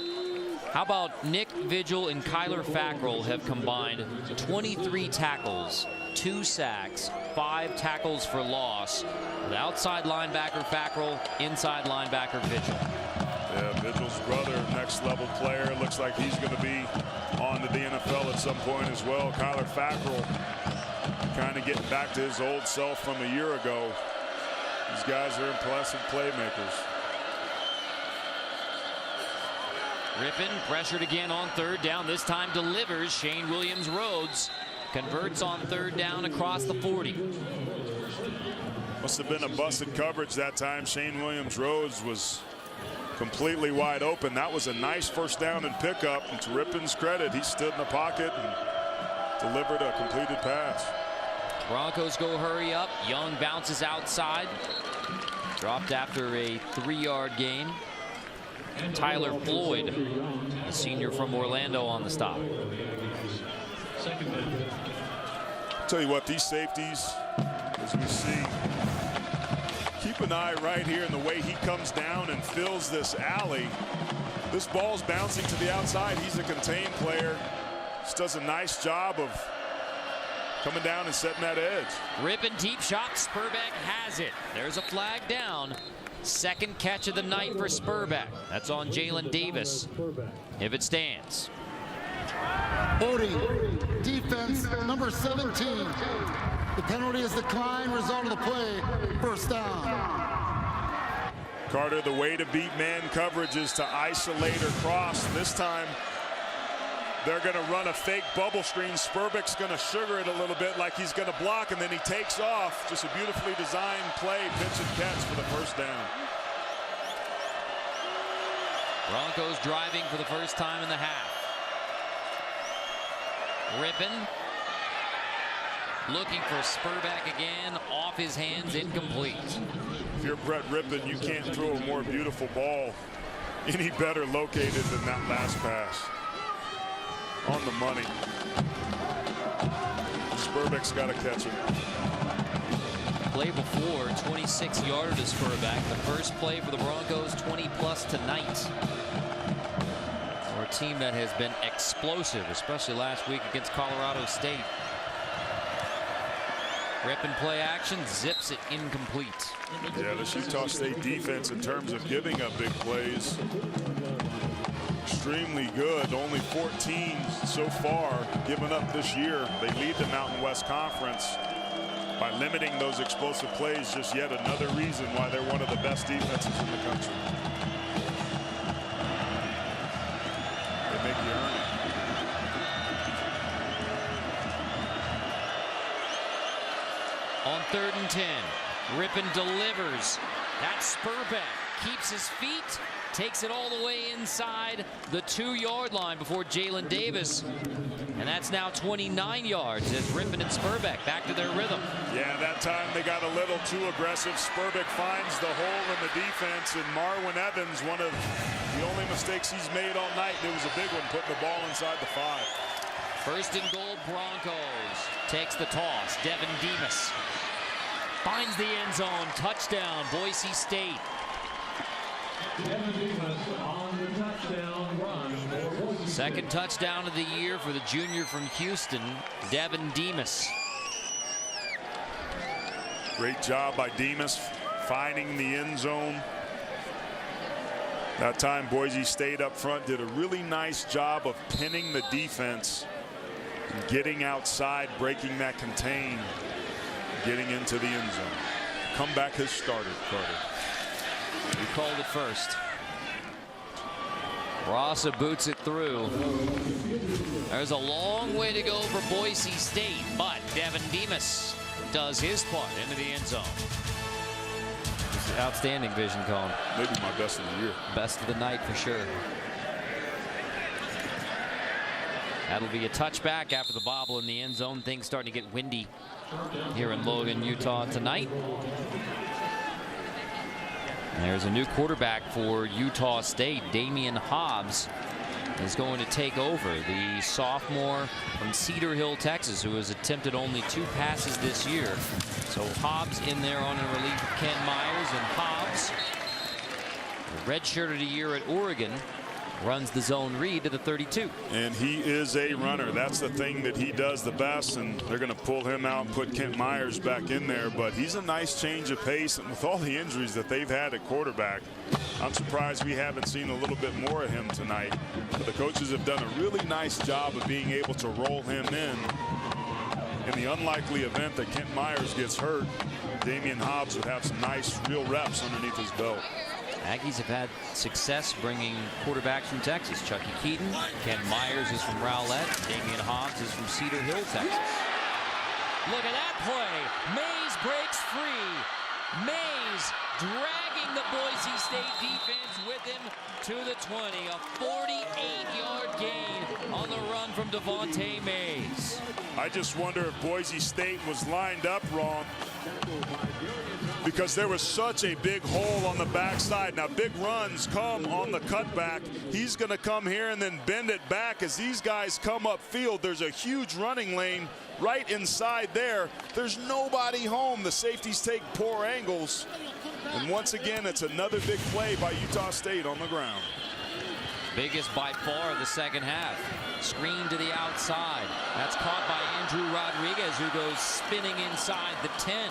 How about Nick Vigil and Kyler Fackrell have combined 23 tackles, 2 sacks, 5 tackles for loss, with outside linebacker Fackrell, inside linebacker Vigil. Yeah, Vigil's brother, next level player. Looks like he's going to be on to the NFL at some point as well. Kyler Fackrell kind of getting back to his old self from a year ago. These guys are impressive playmakers. Rippon pressured again on 3rd down. This time delivers. Shane Williams-Rhodes converts on 3rd down across the 40. Must have been a busted coverage that time. Shane Williams-Rhodes was completely wide open. That was a nice first down and pickup. And to Rippon's credit, he stood in the pocket and delivered a completed pass. Broncos go hurry up. Young bounces outside. Dropped after a 3-yard gain. Tyler Floyd, a senior from Orlando, on the stop. Tell you what, these safeties, as we see, keep an eye right here in the way he comes down and fills this alley. This ball's bouncing to the outside. He's a contained player. Just does a nice job of coming down and setting that edge. Ripping deep shot. Spurbeck has it. There's a flag down. Second catch of the night for Spurbeck. That's on Jalen Davis, if it stands. Holding, defense number 17. The penalty is declined. Result of the play, first down. Carter, the way to beat man coverage is to isolate or cross. This time, they're going to run a fake bubble screen. Spurbeck's going to sugar it a little bit like he's going to block, and then he takes off. Just a beautifully designed play, pitch and catch for the first down. Broncos driving for the first time in the half. Rippin looking for Spurbeck again, off his hands, incomplete. If you're Brett Rippin, you can't throw a more beautiful ball any better located than that last pass. On the money. Spurbeck's got to catch it. Play before, 26-yarder to Spurbeck. The first play for the Broncos, 20-plus tonight. For a team that has been explosive, especially last week against Colorado State. Rippin play action, zips it incomplete. Yeah, the Utah State defense in terms of giving up big plays, extremely good. Only 14 so far given up this year. They lead the Mountain West Conference by limiting those explosive plays. Just yet another reason why they're one of the best defenses in the country. They make you earn it. On 3rd and 10, Rippin delivers. That's Spurbeck. Keeps his feet, takes it all the way inside the 2-yard line before Jalen Davis. And that's now 29 yards as Rippin and Spurbeck back to their rhythm. Yeah, that time they got a little too aggressive. Spurbeck finds the hole in the defense, and Marwin Evans, one of the only mistakes he's made all night. There was a big one, putting the ball inside the 5. First and goal, Broncos. Takes the toss. Devin Demas finds the end zone. Touchdown, Boise State. Second touchdown of the year for the junior from Houston, Devin Demas. Great job by Demas finding the end zone. That time Boise State up front did a really nice job of pinning the defense, getting outside, breaking that contain, getting into the end zone. Comeback has started, Carter. We called it first. Rossa boots it through. There's a long way to go for Boise State, but Devin Demas does his part into the end zone. Outstanding vision, Colin. Maybe my best of the year. Best of the night for sure. That'll be a touchback after the bobble in the end zone. Things starting to get windy here in Logan, Utah tonight. There's a new quarterback for Utah State. Damian Hobbs is going to take over. The sophomore from Cedar Hill, Texas, who has attempted only 2 passes this year. So Hobbs in there on a relief of Ken Myers, and Hobbs, redshirted a year at Oregon, runs the zone read to the 32. And he is a runner. That's the thing that he does the best, and they're going to pull him out and put Kent Myers back in there. But he's a nice change of pace, and with all the injuries that they've had at quarterback, I'm surprised we haven't seen a little bit more of him tonight. But the coaches have done a really nice job of being able to roll him in the unlikely event that Kent Myers gets hurt. Damian Hobbs would have some nice real reps underneath his belt. Aggies have had success bringing quarterbacks from Texas. Chucky Keaton, Ken Myers is from Rowlett, Damian Hobbs is from Cedar Hill, Texas. Look at that play. Mays breaks free. Mays dragging the Boise State defense with him to the 20. A 48-yard gain on the run from Devontae Mays. I just wonder if Boise State was lined up wrong, because there was such a big hole on the backside. Now, big runs come on the cutback. He's going to come here and then bend it back as these guys come upfield. There's a huge running lane right inside there. There's nobody home. The safeties take poor angles. And once again, it's another big play by Utah State on the ground. Biggest by far of the second half. Screen to the outside. That's caught by Andrew Rodriguez, who goes spinning inside the 10.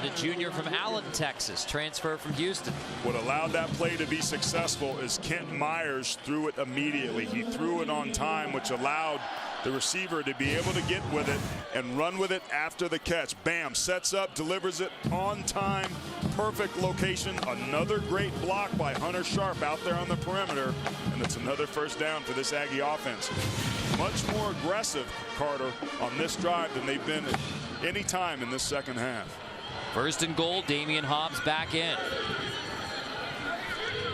The junior from Allen, Texas, transfer from Houston. What allowed that play to be successful is Kent Myers threw it immediately. He threw it on time, which allowed the receiver to be able to get with it and run with it after the catch. Bam, sets up, delivers it on time, perfect location. Another great block by Hunter Sharp out there on the perimeter, and it's another first down for this Aggie offense. Much more aggressive, Carter, on this drive than they've been at any time in this second half. First and goal, Damian Hobbs back in.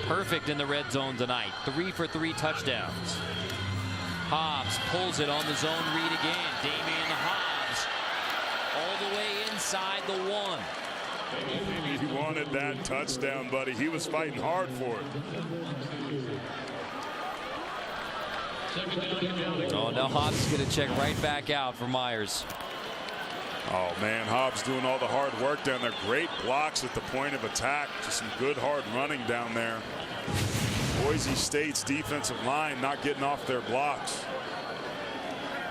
Perfect in the red zone tonight. 3 for 3 touchdowns. Hobbs pulls it on the zone read again. Damian Hobbs all the way inside the 1. He wanted that touchdown, buddy. He was fighting hard for it. Oh, now Hobbs is going to check right back out for Myers. Oh, man, Hobbs doing all the hard work down there. Great blocks at the point of attack. Just some good hard running down there. Boise State's defensive line not getting off their blocks.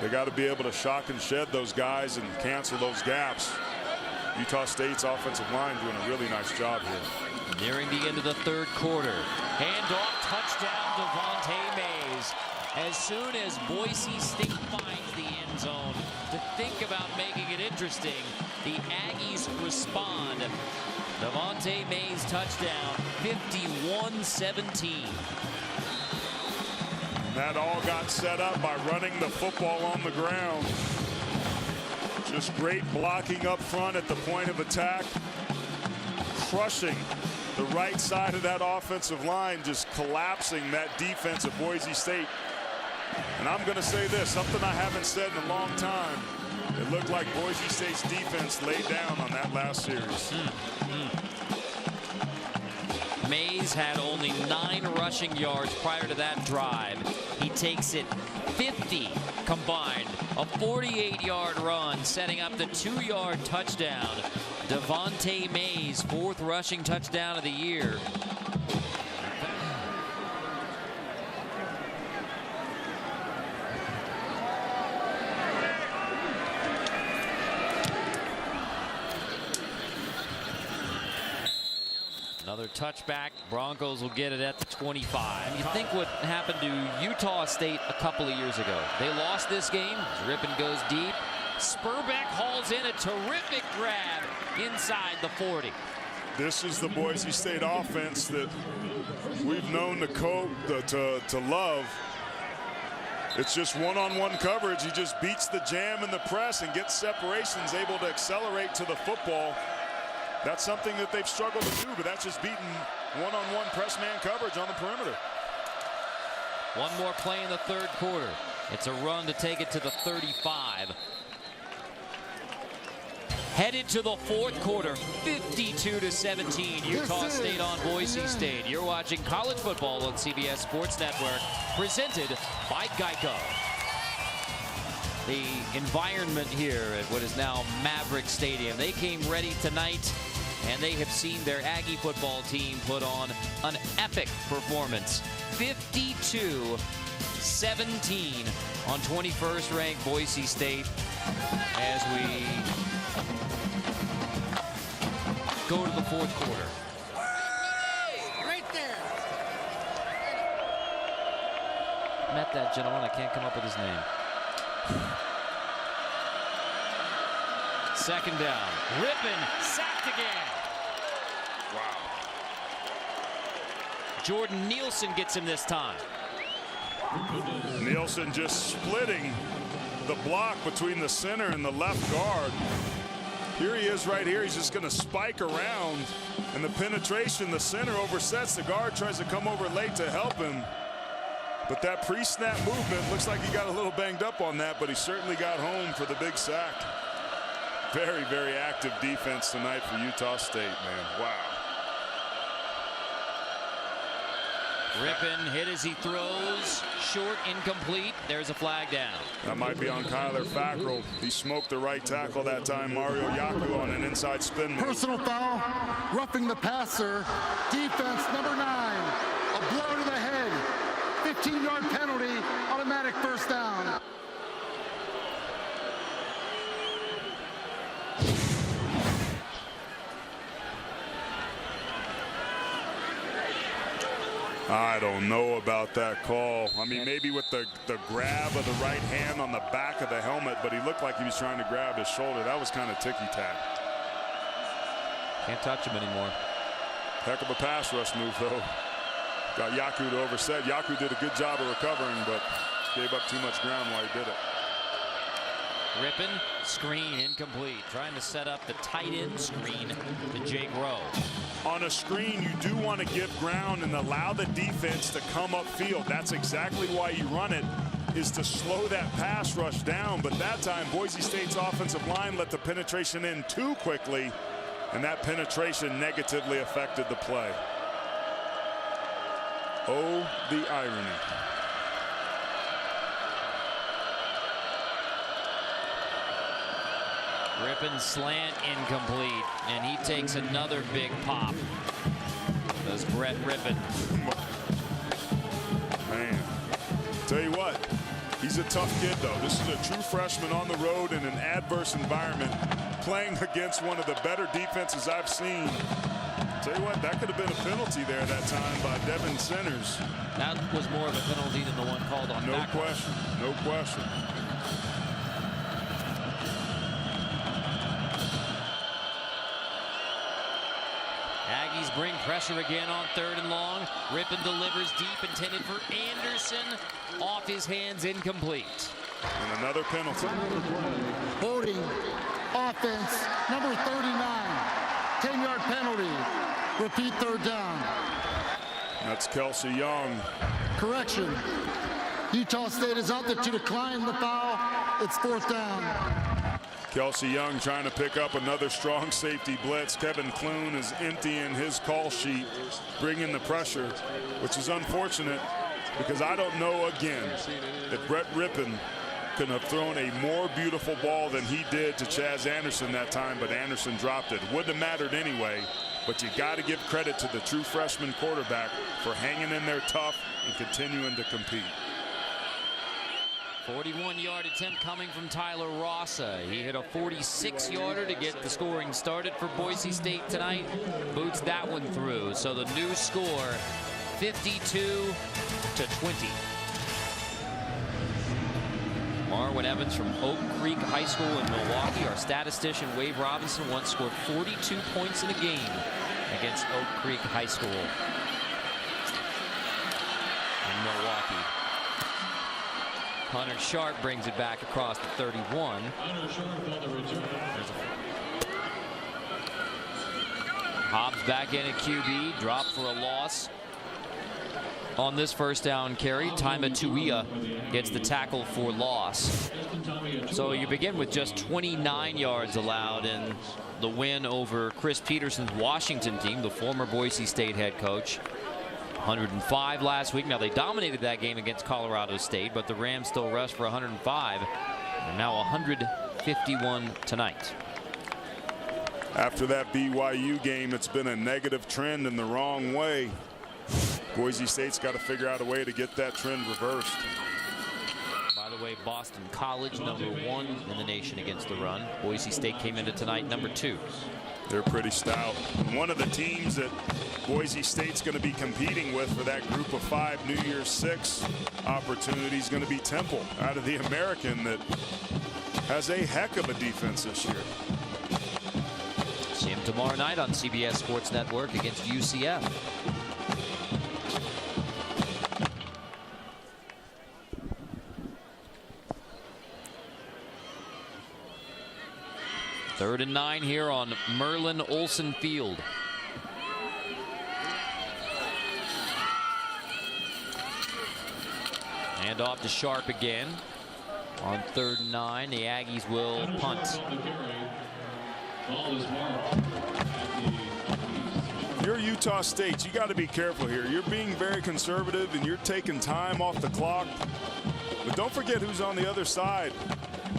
They got to be able to shock and shed those guys and cancel those gaps. Utah State's offensive line doing a really nice job here. Nearing the end of the third quarter. Handoff, touchdown, Devontae Mays. As soon as Boise State finds the end zone, to think about making it interesting, the Aggies respond. Devontae Mays touchdown, 51-17. That all got set up by running the football on the ground. Just great blocking up front at the point of attack. Crushing the right side of that offensive line, just collapsing that defense of Boise State. And I'm going to say this, something I haven't said in a long time. It looked like Boise State's defense laid down on that last series. Mays had only 9 rushing yards prior to that drive. He takes it 50 combined. A 48-yard run, setting up the 2-yard touchdown. Devontae Mays, 4th rushing touchdown of the year. Another touchback. Broncos will get it at the 25. You think what happened to Utah State a couple of years ago. They lost this game. Rippon goes deep. Spurbeck hauls in a terrific grab inside the 40. This is the Boise State offense that we've known to love. It's just one-on-one coverage. He just beats the jam and the press and gets separations, able to accelerate to the football. That's something that they've struggled to do, but that's just beating one-on-one press man coverage on the perimeter. One more play in the third quarter. It's a run to take it to the 35. Headed to the fourth quarter, 52-17. Utah State on Boise State. You're watching college football on CBS Sports Network, presented by Geico. The environment here at what is now Maverick Stadium. They came ready tonight, and they have seen their Aggie football team put on an epic performance. 52-17 on 21st ranked Boise State as we go to the fourth quarter. Right there. Met that gentleman. I can't come up with his name. Second down. Rippon sacked again. Wow. Jordan Nielsen gets him this time. Nielsen just splitting the block between the center and the left guard. Here he is right here. He's just going to spike around. And the penetration, the center oversets. The guard tries to come over late to help him. But that pre-snap movement looks like he got a little banged up on that, but he certainly got home for the big sack. Very, very active defense tonight for Utah State, man. Wow. Rippon hit as he throws. Short, incomplete. There's a flag down. That might be on Kyler Fackrell. He smoked the right tackle that time. Mario Yaku on an inside spin move. Personal foul, roughing the passer. Defense number 9. A blow to the head. 15-yard penalty, automatic first down. I don't know about that call. I mean, maybe with the grab of the right hand on the back of the helmet, but he looked like he was trying to grab his shoulder. That was kind of ticky-tack. Can't touch him anymore. Heck of a pass rush move, though. Got Yaku to overset. Yaku did a good job of recovering, but gave up too much ground while he did it. Rippon, screen incomplete. Trying to set up the tight end screen to Jake Rowe. On a screen, you do want to give ground and allow the defense to come upfield. That's exactly why you run it, is to slow that pass rush down. But that time, Boise State's offensive line let the penetration in too quickly, and that penetration negatively affected the play. Oh, the irony. Rippon slant incomplete, and he takes another big pop. Does Brett Rippon. Man, tell you what, he's a tough kid, though. This is a true freshman on the road in an adverse environment, playing against one of the better defenses I've seen. Tell you what, that could have been a penalty there that time by Devin Centers. That was more of a penalty than the one called on No back. question, no question. Aggies bring pressure again on 3rd and long. Rippon delivers deep, intended for Anderson. Off his hands, incomplete. And another penalty. Holding offense number 39. 10-yard penalty. Repeat 3rd down. That's Kelsey Young. Correction. Utah State is out there to decline the foul. It's 4th down. Kelsey Young trying to pick up another strong safety blitz. Kevin Clune is emptying his call sheet, bringing the pressure, which is unfortunate because I don't know again that Brett Rippon could have thrown a more beautiful ball than he did to Chaz Anderson that time, but Anderson dropped it. Wouldn't have mattered anyway, but you got to give credit to the true freshman quarterback for hanging in there tough and continuing to compete. 41-yard attempt coming from Tyler Rossa. He hit a 46-yarder to get the scoring started for Boise State tonight. Boots that one through. So the new score, 52-20. Marwin Evans from Oak Creek High School in Milwaukee. Our statistician Wade Robinson once scored 42 points in a game against Oak Creek High School in Milwaukee. Hunter Sharp brings it back across the 31. Hobbs back in at QB, drop for a loss on this first down carry. Taima Tuia gets the tackle for loss. So you begin with just 29 yards allowed in the win over Chris Peterson's Washington team, the former Boise State head coach. 105 last week. Now they dominated that game against Colorado State, but the Rams still rushed for 105. And now 151 tonight. After that BYU game, it's been a negative trend in the wrong way. Boise State's got to figure out a way to get that trend reversed. By the way, Boston College #1 in the nation against the run. Boise State came into tonight #2. They're pretty stout. One of the teams that Boise State's going to be competing with for that group of 5 New Year's 6 opportunity is going to be Temple out of the American, that has a heck of a defense this year. See him tomorrow night on CBS Sports Network against UCF. 3rd and 9 here on Merlin Olsen Field. Hand off to Sharp again. On 3rd and 9, the Aggies will punt. You're Utah State. You got to be careful here. You're being very conservative and you're taking time off the clock. But don't forget who's on the other side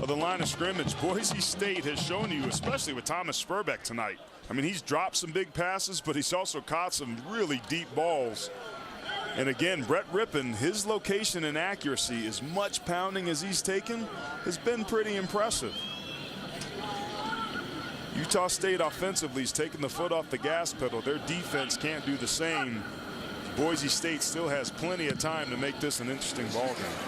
of the line of scrimmage. Boise State has shown you, especially with Thomas Spurbeck tonight. I mean, he's dropped some big passes, but he's also caught some really deep balls. And again, Brett Rippon, his location and accuracy, as much pounding as he's taken, has been pretty impressive. Utah State offensively is taking the foot off the gas pedal. Their defense can't do the same. Boise State still has plenty of time to make this an interesting ball game.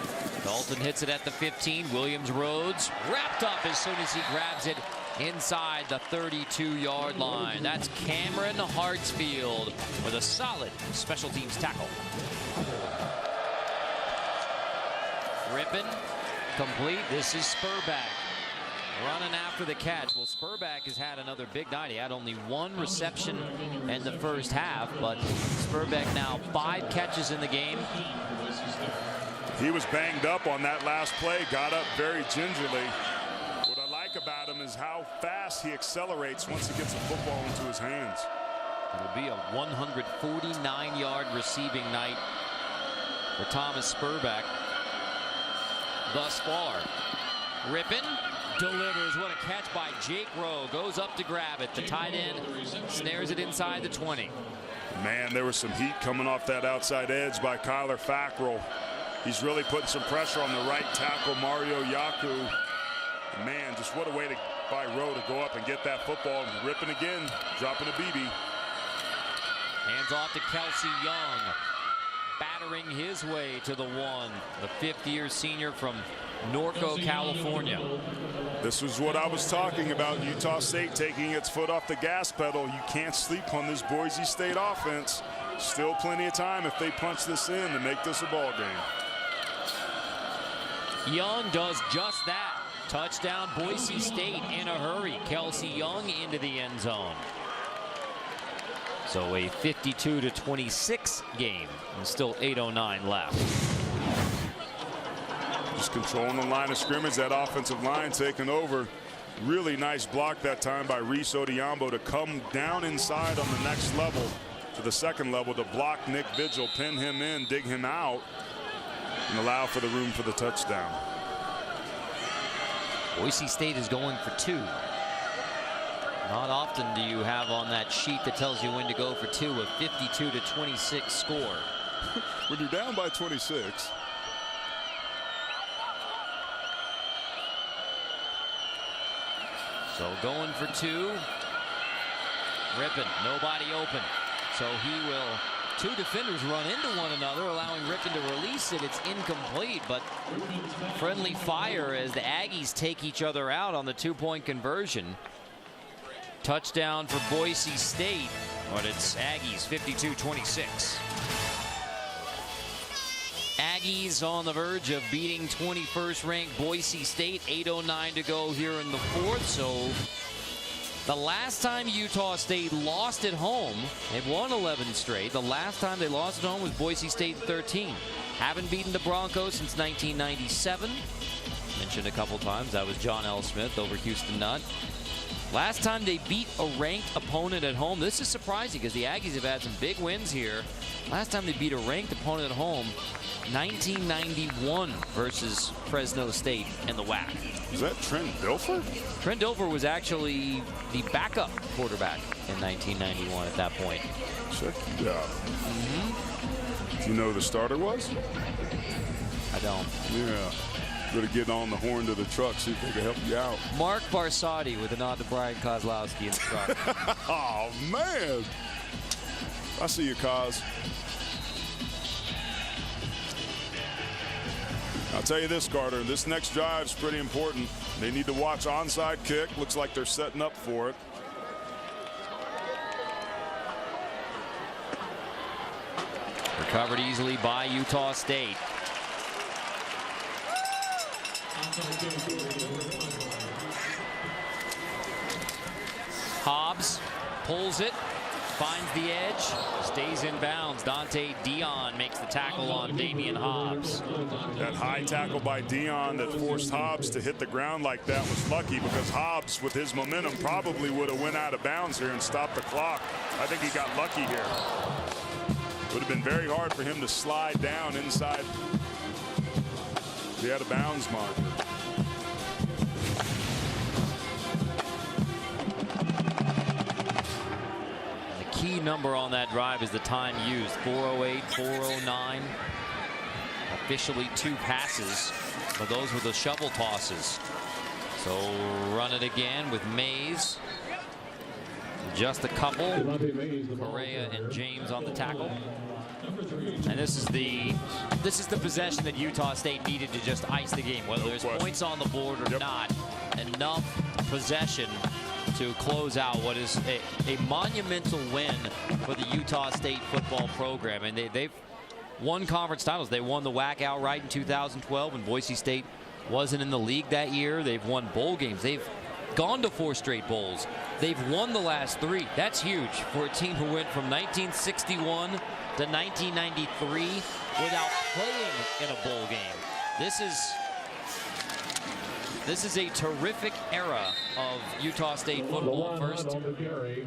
Dalton hits it at the 15. Williams Rhodes wrapped up as soon as he grabs it inside the 32-yard line. That's Cameron Hartsfield with a solid special teams tackle. Rippon complete. This is Spurbeck running after the catch. Well, Spurbeck has had another big night. He had only 1 reception in the first half, but Spurbeck now 5 catches in the game. He was banged up on that last play, got up very gingerly. What I like about him is how fast he accelerates once he gets the football into his hands. It'll be a 149-yard receiving night for Thomas Spurbeck thus far. Rippon delivers. What a catch by Jake Rowe. Goes up to grab it. The tight end snares it inside the 20. Man, there was some heat coming off that outside edge by Kyler Fackrell. He's really putting some pressure on the right tackle, Mario Yaku. Man, just what a way by Rowe to go up and get that football. Ripping again, dropping a BB. Hands off to Kelsey Young, battering his way to the 1. The 5th-year senior from Norco, California. This was what I was talking about. Utah State taking its foot off the gas pedal. You can't sleep on this Boise State offense. Still plenty of time if they punch this in to make this a ball game. Young does just that. Touchdown Boise State in a hurry. Kelsey Young into the end zone. So a 52-26 game and still 8:09 left. Just controlling the line of scrimmage. That offensive line taking over. Really nice block that time by Reese Odiambo to come down inside on the next level to the 2nd level to block Nick Vigil, pin him in, dig him out, and allow for the room for the touchdown. Boise State is going for 2. Not often do you have on that sheet that tells you when to go for 2 a 52-26 score. When you're down by 26. So going for 2. Rippon, nobody open. So he will. 2 defenders run into one another, allowing Rippon to release it. It's incomplete, but friendly fire as the Aggies take each other out on the 2-point conversion. Touchdown for Boise State, but it's Aggies 52-26. Aggies on the verge of beating 21st ranked Boise State. 8:09 to go here in the 4th. So the last time Utah State lost at home, they've won 11 straight. The last time they lost at home was Boise State 13. Haven't beaten the Broncos since 1997. Mentioned a couple times, that was John L. Smith over Houston Nutt. Last time they beat a ranked opponent at home, this is surprising because the Aggies have had some big wins here. Last time they beat a ranked opponent at home, 1991 versus Fresno State in the WAC. Is that Trent Dilfer? Trent Dilfer was actually the backup quarterback in 1991 at that point. Check it out. Do you know who the starter was? I don't. Yeah. Better get on the horn to the truck, see if they can help you out. Mark Barsati with a nod to Brian Kozlowski in the truck. Oh, man. I see you, Koz. I'll tell you this, Carter, this next drive is pretty important. They need to watch onside kick. Looks like they're setting up for it. Recovered easily by Utah State. Hobbs pulls it, finds the edge, stays in bounds. Dante Dion makes the tackle on Damian Hobbs. That high tackle by Dion that forced Hobbs to hit the ground like that was lucky, because Hobbs, with his momentum, probably would have went out of bounds here and stopped the clock. I think he got lucky here. Would have been very hard for him to slide down inside the out of bounds marker. Key number on that drive is the time used, 4:08, 4:09. Officially 2 passes, but those were the shovel tosses. So run it again with Mays. Just a couple. Correa and James on the tackle. And this is the possession that Utah State needed to just ice the game, whether there's points on the board or not. Enough possession to close out what is a monumental win for the Utah State football program. And they've won conference titles. They won the WAC outright in 2012 when Boise State wasn't in the league that year. They've won bowl games. They've gone to 4 straight bowls. They've won the last 3. That's huge for a team who went from 1961 to 1993 without playing in a bowl game. This is a terrific era of Utah State football. First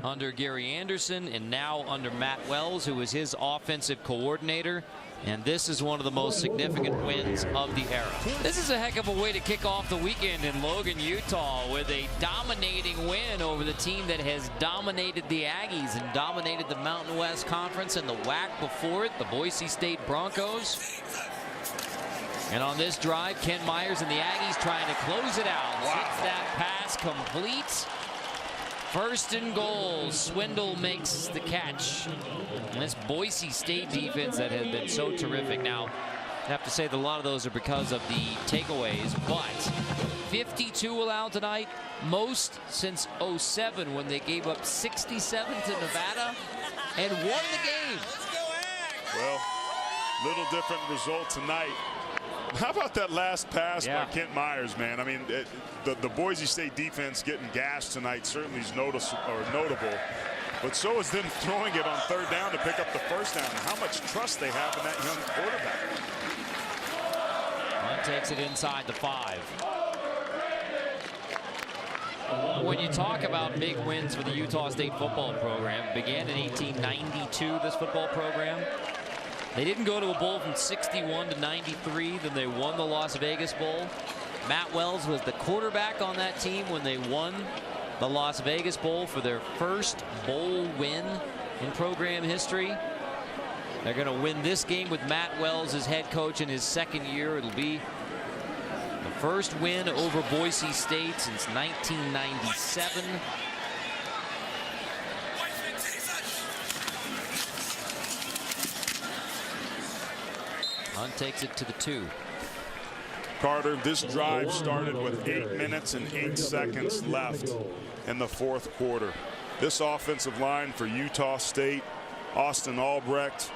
under Gary Anderson and now under Matt Wells, who is his offensive coordinator. And this is one of the most significant wins of the era. This is a heck of a way to kick off the weekend in Logan, Utah, with a dominating win over the team that has dominated the Aggies and dominated the Mountain West Conference and the WAC before it, the Boise State Broncos. And on this drive, Ken Myers and the Aggies trying to close it out. Gets that pass complete. 1st and goal. Swindle makes the catch. And this Boise State defense that has been so terrific. Now, I have to say that a lot of those are because of the takeaways, but 52 allowed tonight, most since 07 when they gave up 67 to Nevada and won the game. Well, little different result tonight. How about that last pass by Kent Myers, man? I mean, the Boise State defense getting gashed tonight certainly is notable, but so is them throwing it on 3rd down to pick up the 1st down. How much trust they have in that young quarterback. Hunt takes it inside the 5. When you talk about big wins for the Utah State football program, it began in 1892, this football program. They didn't go to a bowl from 61 to 93. Then they won the Las Vegas Bowl. Matt Wells was the quarterback on that team when they won the Las Vegas Bowl for their first bowl win in program history. They're going to win this game with Matt Wells as head coach in his 2nd year. It'll be the first win over Boise State since 1997. Hunt takes it to the 2. Carter, this drive started with 8 minutes and 8 seconds left in the 4th quarter. This offensive line for Utah State, Austin Albrecht,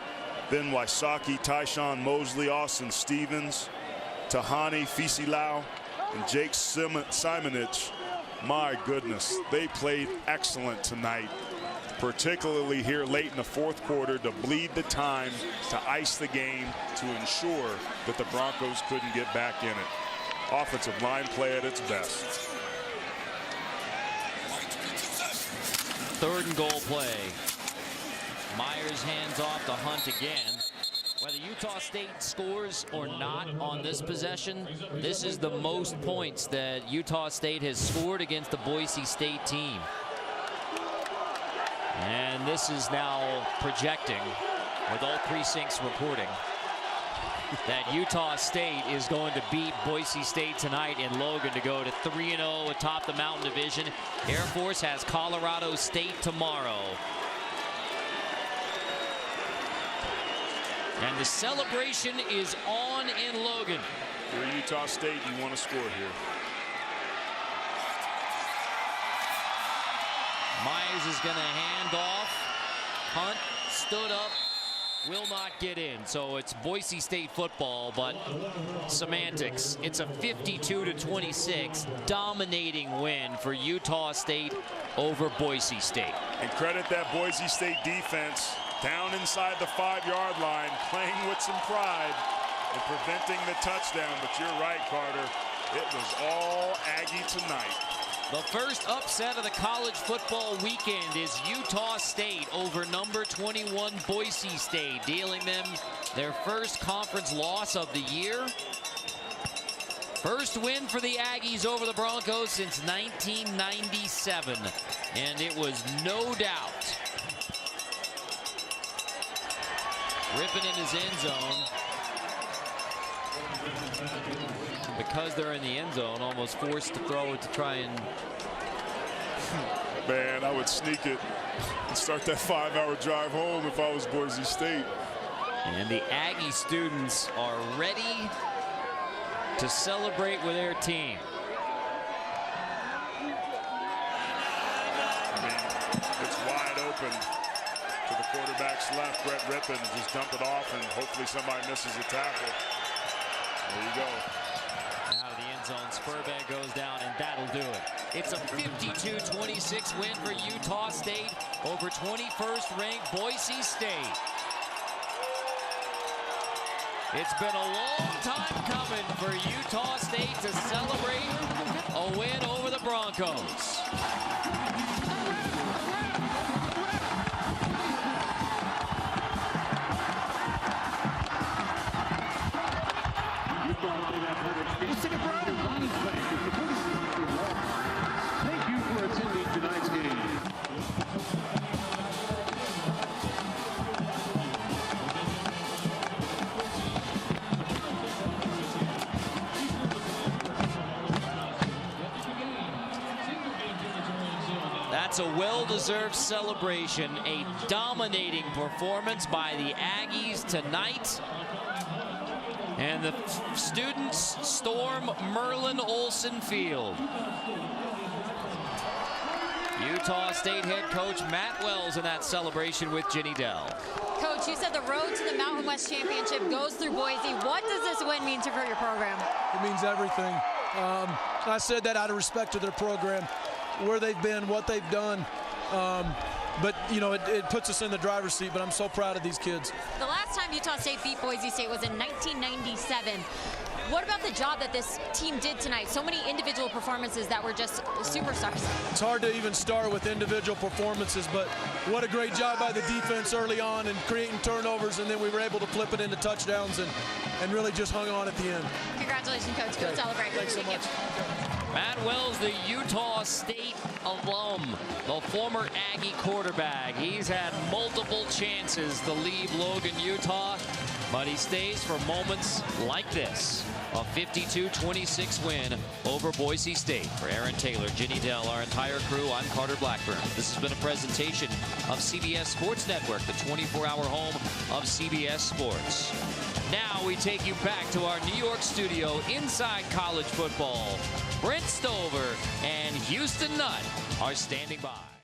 then Wysocki, Tyshawn Mosley, Austin Stevens, Tahani Fisilau, and Jake Simonich. My goodness, they played excellent tonight, particularly here late in the 4th quarter to bleed the time, to ice the game, to ensure that the Broncos couldn't get back in it. Offensive line play at its best. 3rd and goal play. Myers hands off to Hunt again. Whether Utah State scores or not on this possession, this is the most points that Utah State has scored against the Boise State team. And this is now projecting, with all precincts reporting, that Utah State is going to beat Boise State tonight in Logan to go to 3-0 atop the Mountain Division. Air Force has Colorado State tomorrow. And the celebration is on in Logan. If you're Utah State, you want to score here. Myers is going to hand off. Hunt stood up, will not get in. So it's Boise State football, but semantics. It's a 52-26 dominating win for Utah State over Boise State. And credit that Boise State defense down inside the 5-yard line, playing with some pride and preventing the touchdown. But you're right, Carter. It was all Aggie tonight. The first upset of the college football weekend is Utah State over number 21 Boise State, dealing them their first conference loss of the year. First win for the Aggies over the Broncos since 1997, and it was no doubt. Ripping in his end zone. Because they're in the end zone, almost forced to throw it to try and... Man, I would sneak it and start that 5-hour drive home if I was Boise State. And the Aggie students are ready to celebrate with their team. I mean, it's wide open to the quarterback's left. Brett Rippon just dump it off, and hopefully somebody misses a tackle. There you go. Out of the end zone, Spurbeck goes down, and that'll do it. It's a 52-26 win for Utah State over 21st ranked Boise State. It's been a long time coming for Utah State to celebrate a win over the Broncos. Thank you for attending tonight's game. That's a well-deserved celebration, a dominating performance by the Aggies tonight. And the students storm Merlin Olsen Field. Utah State head coach Matt Wells in that celebration with Ginny Dell. Coach, you said the road to the Mountain West Championship goes through Boise. What does this win mean for your program? It means everything. I said that out of respect to their program, where they've been, what they've done. But, you know, it puts us in the driver's seat, but I'm so proud of these kids. The last time Utah State beat Boise State was in 1997. What about the job that this team did tonight? So many individual performances that were just superstars. It's hard to even start with individual performances, but what a great job by the defense early on and creating turnovers, and then we were able to flip it into touchdowns and really just hung on at the end. Congratulations, Coach. Go celebrate. Thanks so much. Matt Wells, the Utah State alum, the former Aggie quarterback. He's had multiple chances to leave Logan, Utah, but he stays for moments like this. A 52-26 win over Boise State. For Aaron Taylor, Ginny Dell, our entire crew, I'm Carter Blackburn. This has been a presentation of CBS Sports Network, the 24-hour home of CBS Sports. Now we take you back to our New York studio inside college football. Brent Stover and Houston Nutt are standing by.